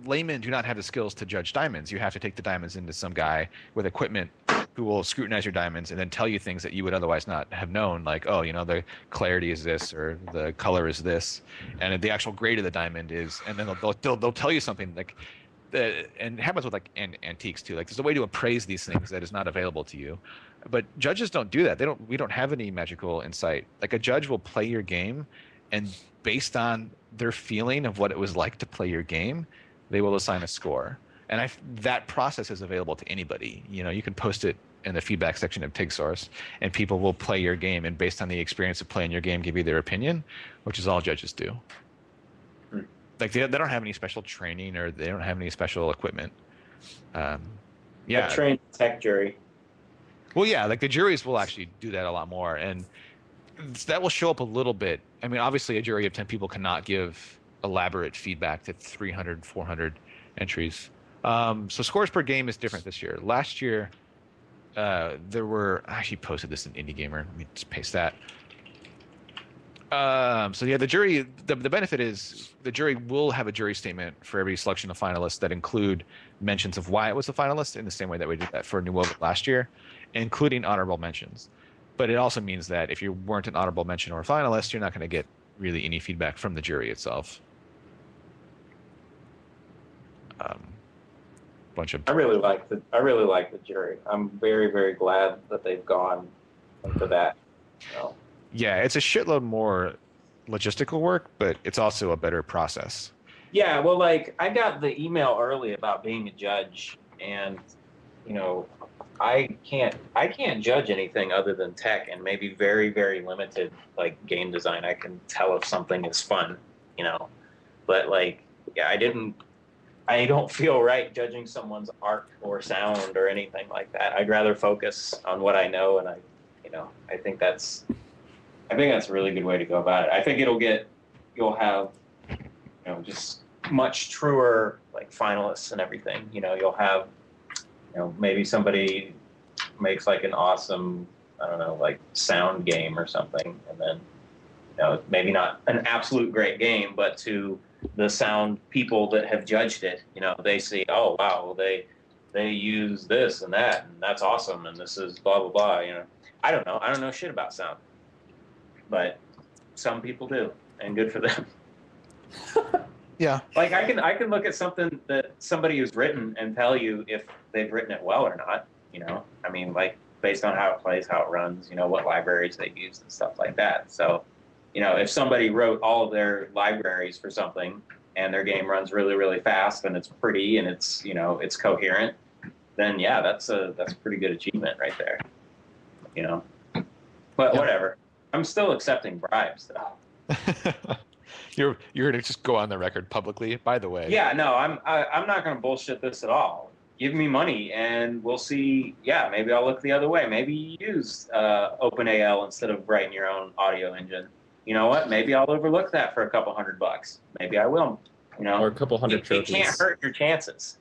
laymen do not have the skills to judge diamonds. You have to take the diamonds into some guy with equipment who will scrutinize your diamonds and then tell you things that you would otherwise not have known, like, oh, the clarity is this or the color is this, and the actual grade of the diamond is, and then they'll tell you something and it happens with antiques too. There's a way to appraise these things that is not available to you, but judges don't do that. We don't have any magical insight. Like a judge will play your game, and based on their feeling of what it was like to play your game, they will assign a score. And that process is available to anybody. You know, you can post it in the feedback section of TIGSource, and people will play your game, and based on the experience of playing your game, give you their opinion, which is all judges do. Like they don't have any special training, or they don't have any special equipment. Yeah, I trained tech jury. Well, yeah, like the juries will actually do that a lot more, and that will show up a little bit. I mean, obviously, a jury of 10 people cannot give elaborate feedback to 300, 400 entries. So scores per game is different this year. Last year, there were. I actually posted this in Indie Gamer. Let me just paste that. So yeah, the jury. The benefit is the jury will have a jury statement for every selection of finalists that include mentions of why it was a finalist, in the same way that we did that for Nuovo last year, including honorable mentions. But it also means that if you weren't an honorable mention or a finalist, you're not going to get really any feedback from the jury itself. I really like the jury. I'm very, very glad that they've gone into that. You know. Yeah, it's a shitload more logistical work, but it's also a better process. Yeah, well, like I got the email early about being a judge, and you know, I can't judge anything other than tech, and maybe very, very limited like game design. I can tell if something is fun, you know, but like, yeah, I don't feel right judging someone's art or sound or anything like that. I'd rather focus on what I know, and I think that's a really good way to go about it. I think you'll have, just much truer like finalists and everything. You know, you'll have, maybe somebody makes like an awesome, I don't know, like sound game or something, and then, maybe not an absolute great game, but to the sound people that have judged it, they see, oh wow, well, they use this and that, and that's awesome, and this is blah blah blah. I don't know shit about sound, but some people do, and good for them. Yeah. Like I can look at something that somebody has written and tell you if they've written it well or not. I mean, like based on how it plays, how it runs, what libraries they used and stuff like that. So, if somebody wrote all of their libraries for something and their game runs really, really fast and it's pretty and it's, it's coherent, then yeah, that's a pretty good achievement right there. But whatever. I'm still accepting bribes though. You're gonna just go on the record publicly, by the way. Yeah, no, I'm not gonna bullshit this at all. Give me money and we'll see. Yeah, maybe I'll look the other way. Maybe use OpenAL instead of writing your own audio engine. You know what? Maybe I'll overlook that for a couple $100. Maybe I will. Or a couple hundred trophies. It can't hurt your chances.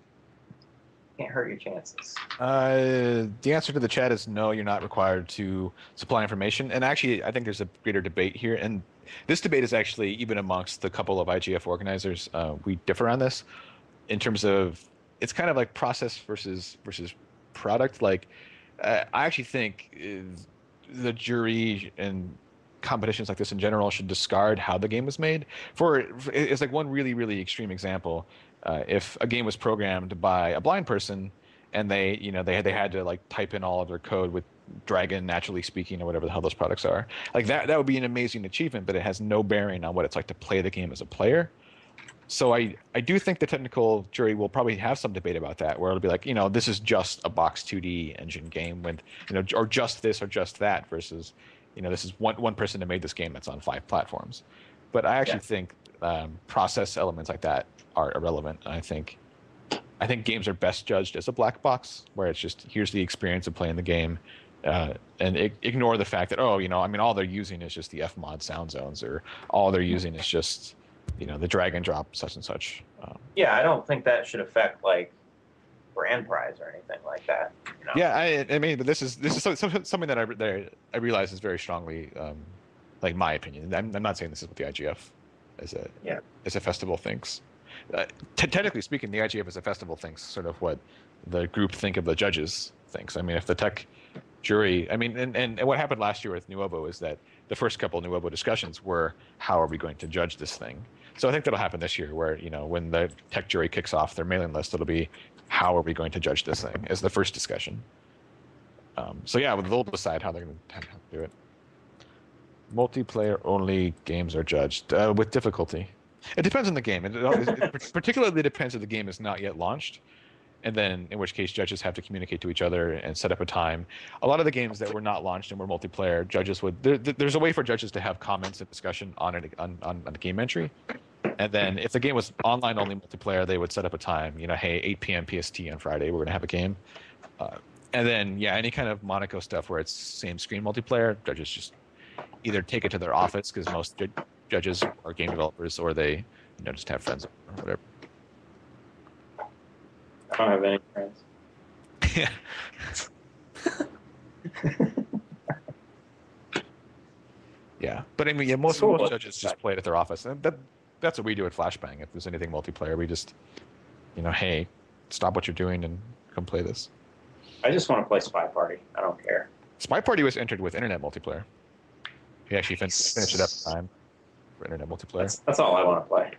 Can't hurt your chances. The answer to the chat is no, you're not required to supply information. And actually, I think there's a greater debate here. And this debate is actually even amongst the couple of IGF organizers. We differ on this in terms of it's kind of like process versus product. Like, I actually think the jury and competitions like this in general should discard how the game was made. It's like one really, really extreme example. If a game was programmed by a blind person and they had to like type in all of their code with Dragon, Naturally Speaking, or whatever the hell those products are, like that would be an amazing achievement, but it has no bearing on what it's like to play the game as a player. So I do think the technical jury will probably have some debate about that, where it'll be like, this is just a box 2D engine game with, or just this or just that versus, this is one person that made this game that's on 5 platforms. But I actually think process elements like that are irrelevant. I think games are best judged as a black box, where it's just here's the experience of playing the game, and ignore the fact that all they're using is just the Fmod sound zones, or all they're using is just the drag and drop such and such. Yeah, I don't think that should affect like brand prize or anything like that. Yeah, I mean, but this is something that I realize is very strongly like my opinion. I'm not saying this is what the IGF as a festival thinks. Technically speaking, the IGF as a festival thinks sort of what the group think of the judges thinks. I mean, if the tech jury, and what happened last year with Nuovo is that the first couple of Nuovo discussions were, how are we going to judge this thing? So I think that'll happen this year, where when the tech jury kicks off their mailing list, it'll be, how are we going to judge this thing as the first discussion. So yeah, they'll decide how they're going to do it. Multiplayer only games are judged with difficulty. It depends on the game. It particularly depends if the game is not yet launched. and then in which case judges have to communicate to each other and set up a time. A lot of the games that were not launched and were multiplayer, judges would there's a way for judges to have comments and discussion on it on the game entry. And then if the game was online only multiplayer, they would set up a time, hey, 8 p.m. PST on Friday, we're going to have a game. And then, yeah, any kind of Monaco stuff where it's same screen multiplayer, judges just either take it to their office because most judges are game developers, or they just have friends or whatever. I don't have any friends. Yeah. Yeah, but I mean, yeah, most judges just play it at their office, and that's what we do at Flashbang. If there's anything multiplayer, we just, hey, stop what you're doing and come play this. I just want to play Spy Party. I don't care. Spy Party was entered with internet multiplayer. He actually finished it up in time for internet multiplayer. That's all I want to play.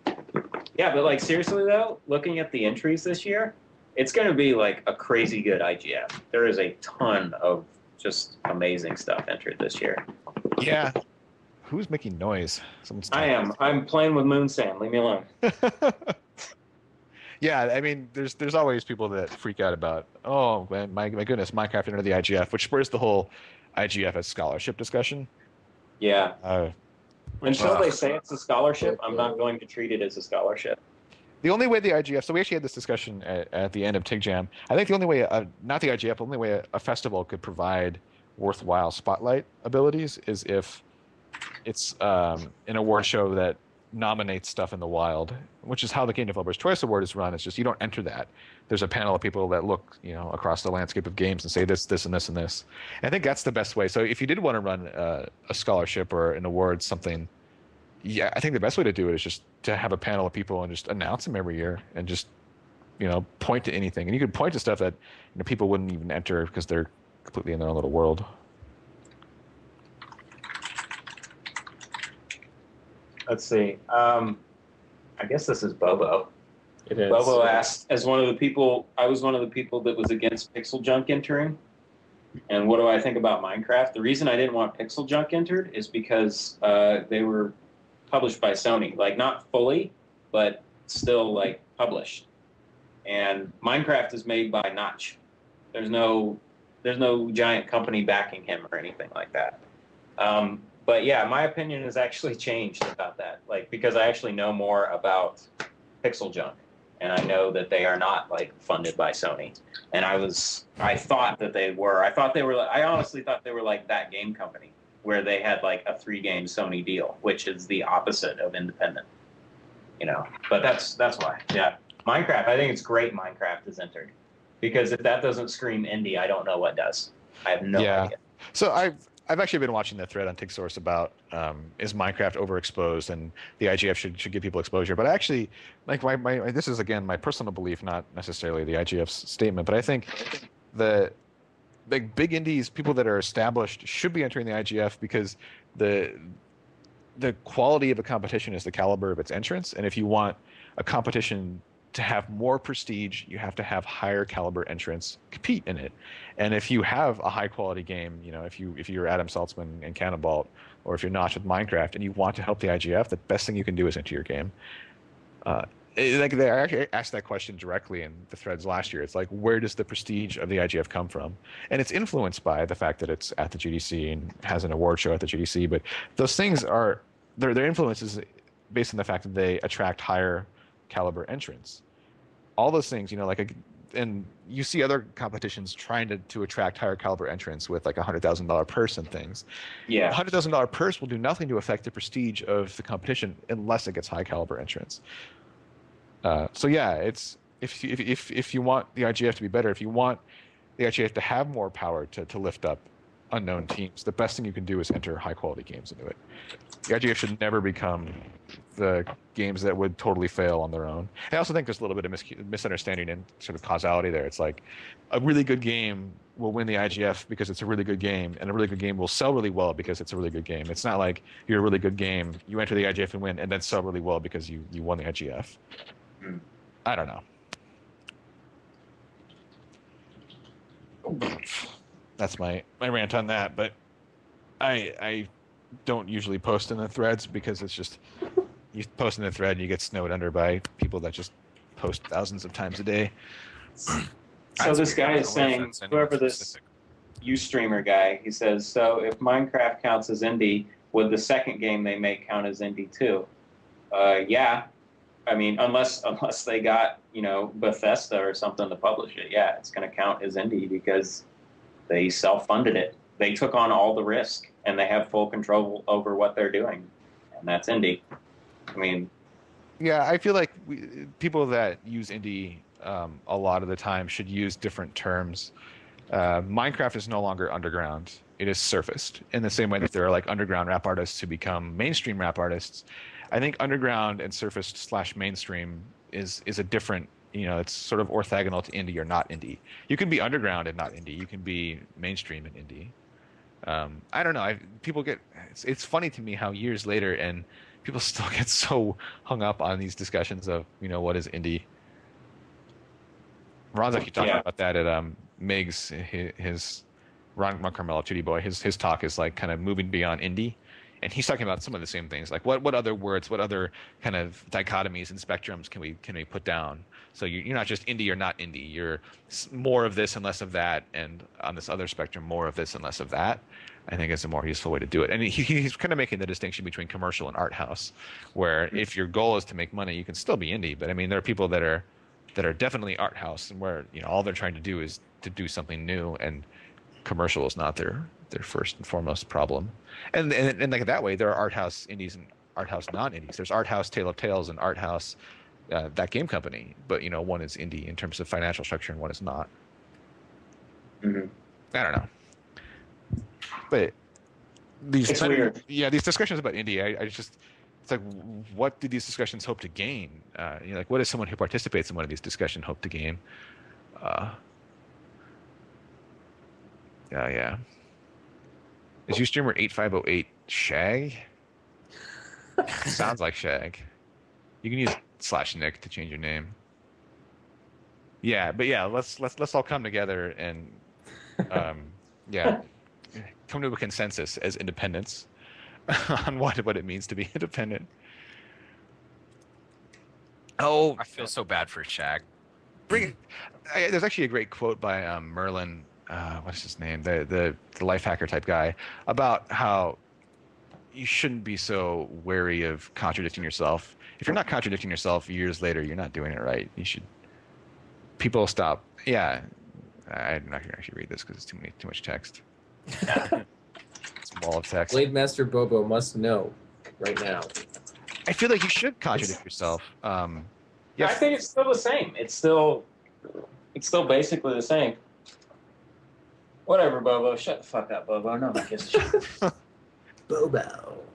Yeah, but like seriously though, looking at the entries this year, it's going to be like a crazy good IGF. There is a ton of just amazing stuff entered this year. Yeah. Who's making noise? I am. I'm playing with Moon Sam. Leave me alone. Yeah, I mean, there's always people that freak out about, oh, man, my goodness, Minecraft entered the IGF, which spurs the whole IGF as scholarship discussion. Yeah. Until they say it's a scholarship, I'm not going to treat it as a scholarship. The only way the IGF, so we actually had this discussion at the end of TIGJam. I think the only way, not the IGF, the only way a festival could provide worthwhile spotlight abilities is if it's an award show that nominates stuff in the wild, which is how the Game Developers Choice Award is run. It's just you don't enter that. There's a panel of people that look, across the landscape of games and say this, this, and this, and this. And I think that's the best way. So if you did want to run a scholarship or an award, something, yeah, I think the best way to do it is just to have a panel of people and just announce them every year and just, point to anything. And you could point to stuff that people wouldn't even enter because they're completely in their own little world. Let's see. I guess this is Bobo. It is. Bobo asked, I was one of the people that was against Pixel Junk entering. And what do I think about Minecraft? The reason I didn't want Pixel Junk entered is because they were published by Sony. Like, not fully, but still, like, published. And Minecraft is made by Notch. There's no giant company backing him or anything like that. But yeah, my opinion has actually changed about that. Like, because I actually know more about Pixel Junk, and I know that they are not like funded by Sony. And I thought that they were. I honestly thought they were like that game company where they had like a 3-game Sony deal, which is the opposite of independent. But that's why. Yeah, Minecraft. I think it's great. Minecraft is entered because if that doesn't scream indie, I don't know what does. I have no idea. So I've actually been watching the thread on TigSource about is Minecraft overexposed and the IGF should give people exposure. But actually, like my this is again my personal belief, not necessarily the IGF's statement. But I think the big indies, people that are established, should be entering the IGF because the quality of a competition is the caliber of its entrants. And if you want a competition to have more prestige, you have to have higher caliber entrants compete in it. And if you have a high quality game, if you're Adam Saltzman and Cannonball, or if you're Notch with Minecraft and you want to help the IGF, the best thing you can do is enter your game. They actually asked that question directly in the threads last year. It's like, where does the prestige of the IGF come from? And it's influenced by the fact that it's at the GDC and has an award show at the GDC. But those things are their influence is based on the fact that they attract higher caliber entrants. All those things, and you see other competitions trying to attract higher caliber entrants with like $100,000 purse and things. Yeah, $100,000 purse will do nothing to affect the prestige of the competition unless it gets high caliber entrants. So yeah, it's if you want the IGF to be better, if you want the IGF to have more power to lift up unknown teams, the best thing you can do is enter high quality games into it. The IGF should never become the games that would totally fail on their own. I also think there's a little bit of misunderstanding and sort of causality there. It's like a really good game will win the IGF because it's a really good game, and a really good game will sell really well because it's a really good game. It's not like you're a really good game, you enter the IGF and win, and then sell really well because you won the IGF. I don't know. That's my rant on that, but I don't usually post in the threads because it's just you post in the thread and you get snowed under by people that just post thousands of times a day. So this guy is saying, whoever this Ustreamer guy, he says, so if Minecraft counts as indie, would the second game they make count as indie too? Yeah. I mean, unless they got, Bethesda or something to publish it, yeah, it's going to count as indie because they self-funded it. They took on all the risk, and they have full control over what they're doing, and that's indie. I mean... Yeah, I feel like people that use indie a lot of the time should use different terms. Minecraft is no longer underground. It is surfaced in the same way that there are like underground rap artists who become mainstream rap artists. I think underground and surfaced / mainstream is a different, it's sort of orthogonal to indie or not indie. You can be underground and not indie. You can be mainstream and indie. I don't know. It's funny to me how years later and people still get so hung up on these discussions of, what is indie. Ron's actually talking about that at Migs, his Ron Carmelo, 2D Boy. His talk is like kind of moving beyond indie, and he's talking about some of the same things. Like what other words, what other kind of dichotomies and spectrums can we put down? So you're not just indie or not indie. You're more of this and less of that, and on this other spectrum, more of this and less of that. I think it's a more useful way to do it. And he's kind of making the distinction between commercial and art house, where if your goal is to make money, you can still be indie. But I mean, there are people that are definitely art house, and where all they're trying to do is to do something new, and commercial is not their first and foremost problem. And like that way, there are art house indies and art house non-indies. There's art house Tale of Tales and art house that game company, but one is indie in terms of financial structure and one is not. Mm-hmm. I don't know. But these weird. Yeah, these discussions about indie, I just, it's like, what do these discussions hope to gain? Like, what does someone who participates in one of these discussions hope to gain? Yeah. Is Ustreamer 8508 Shag? Sounds like Shag. You can use /Nick to change your name. Yeah, but yeah, let's all come together and come to a consensus as independents on what it means to be independent. Oh, I feel so bad for Shag. There's actually a great quote by Merlin. What's his name? The life hacker type guy, about how you shouldn't be so wary of contradicting yourself. If you're not contradicting yourself years later, you're not doing it right. You should. People stop. Yeah, I'm not gonna actually read this because it's too much text. It's a wall of text. Blade Master Bobo must know right now. I feel like you should contradict yourself. I think it's still the same. It's still basically the same. Whatever, Bobo. Shut the fuck up, Bobo. No one gives a shit. Bobo.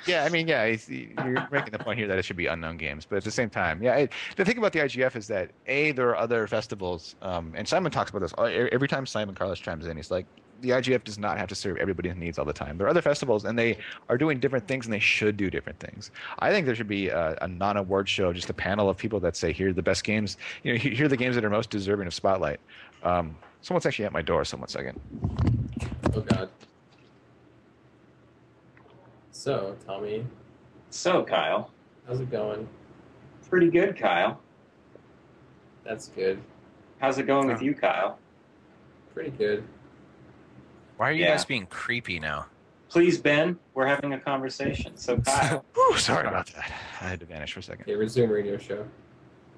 Yeah, I mean, you're making the point here that it should be unknown games, but at the same time, the thing about the IGF is that there are other festivals, and Simon talks about this every time Simon Carlos chimes in. He's like, the IGF does not have to serve everybody's needs all the time. There are other festivals, and they are doing different things, and they should do different things. I think there should be a non-award show, just a panel of people that say, here are the best games. Here are the games that are most deserving of spotlight. Someone's actually at my door. So 1 second. Oh God. So, Tommy. So, Kyle. How's it going? Pretty good, Kyle. That's good. How's it going with you, Kyle? Pretty good. Why are you guys being creepy now? Please, Ben, we're having a conversation. So, Kyle. Sorry about that. I had to vanish for a second. Okay, resume radio show.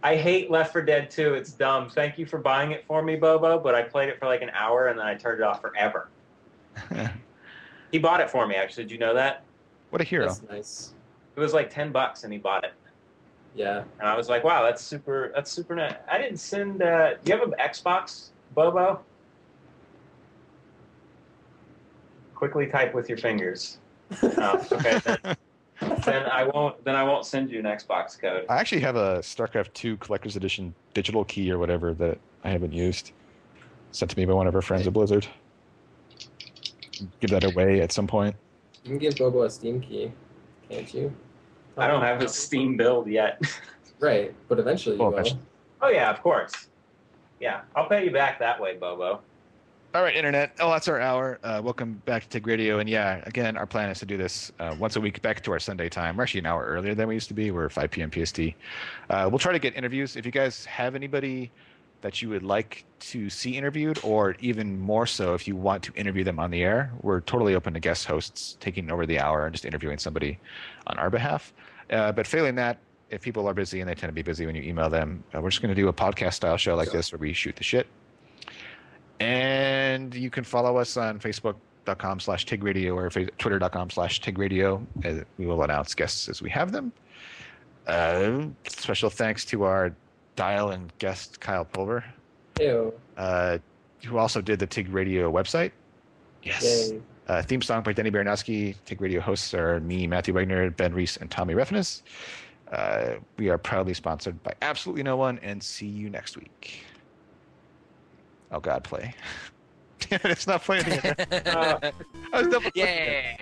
I hate Left 4 Dead 2. It's dumb. Thank you for buying it for me, Bobo, but I played it for like an hour and then I turned it off forever. He bought it for me, actually. Did you know that? What a hero. That's nice. It was like $10 and he bought it. Yeah. And I was like, wow, that's super nice. I didn't send, do you have an Xbox, Bobo? Quickly type with your fingers. Oh, okay, then I won't send you an Xbox code. I actually have a StarCraft 2 Collector's Edition digital key or whatever that I haven't used. Sent to me by one of our friends at Blizzard. Give that away at some point. You can give Bobo a Steam key, can't you? I don't have a Steam build yet. Right, but eventually you will. Eventually. Oh yeah, of course. Yeah, I'll pay you back that way, Bobo. All right, Internet. Oh, that's our hour. Welcome back to TIG Radio. And yeah, again, our plan is to do this once a week back to our Sunday time. We're actually an hour earlier than we used to be. We're 5 p.m. PST. We'll try to get interviews. If you guys have anybody that you would like to see interviewed, or even more so, if you want to interview them on the air, we're totally open to guest hosts taking over the hour and just interviewing somebody on our behalf. But failing that, if people are busy, and they tend to be busy when you email them, we're just going to do a podcast style show like this where we shoot the shit. And you can follow us on Facebook.com/TIGRadio or Twitter.com/TIGRadio. We will announce guests as we have them. Special thanks to our dial and guest, Kyle Pulver, Ew. who also did the TIG Radio website. Yes. Theme song by Denny Baranowski. TIG Radio hosts are me, Matthew Wagner, Ben Reese, and Tommy Refness. We are proudly sponsored by absolutely no one, and see you next week. Oh God, play. It's not playing again. I was double. Yay!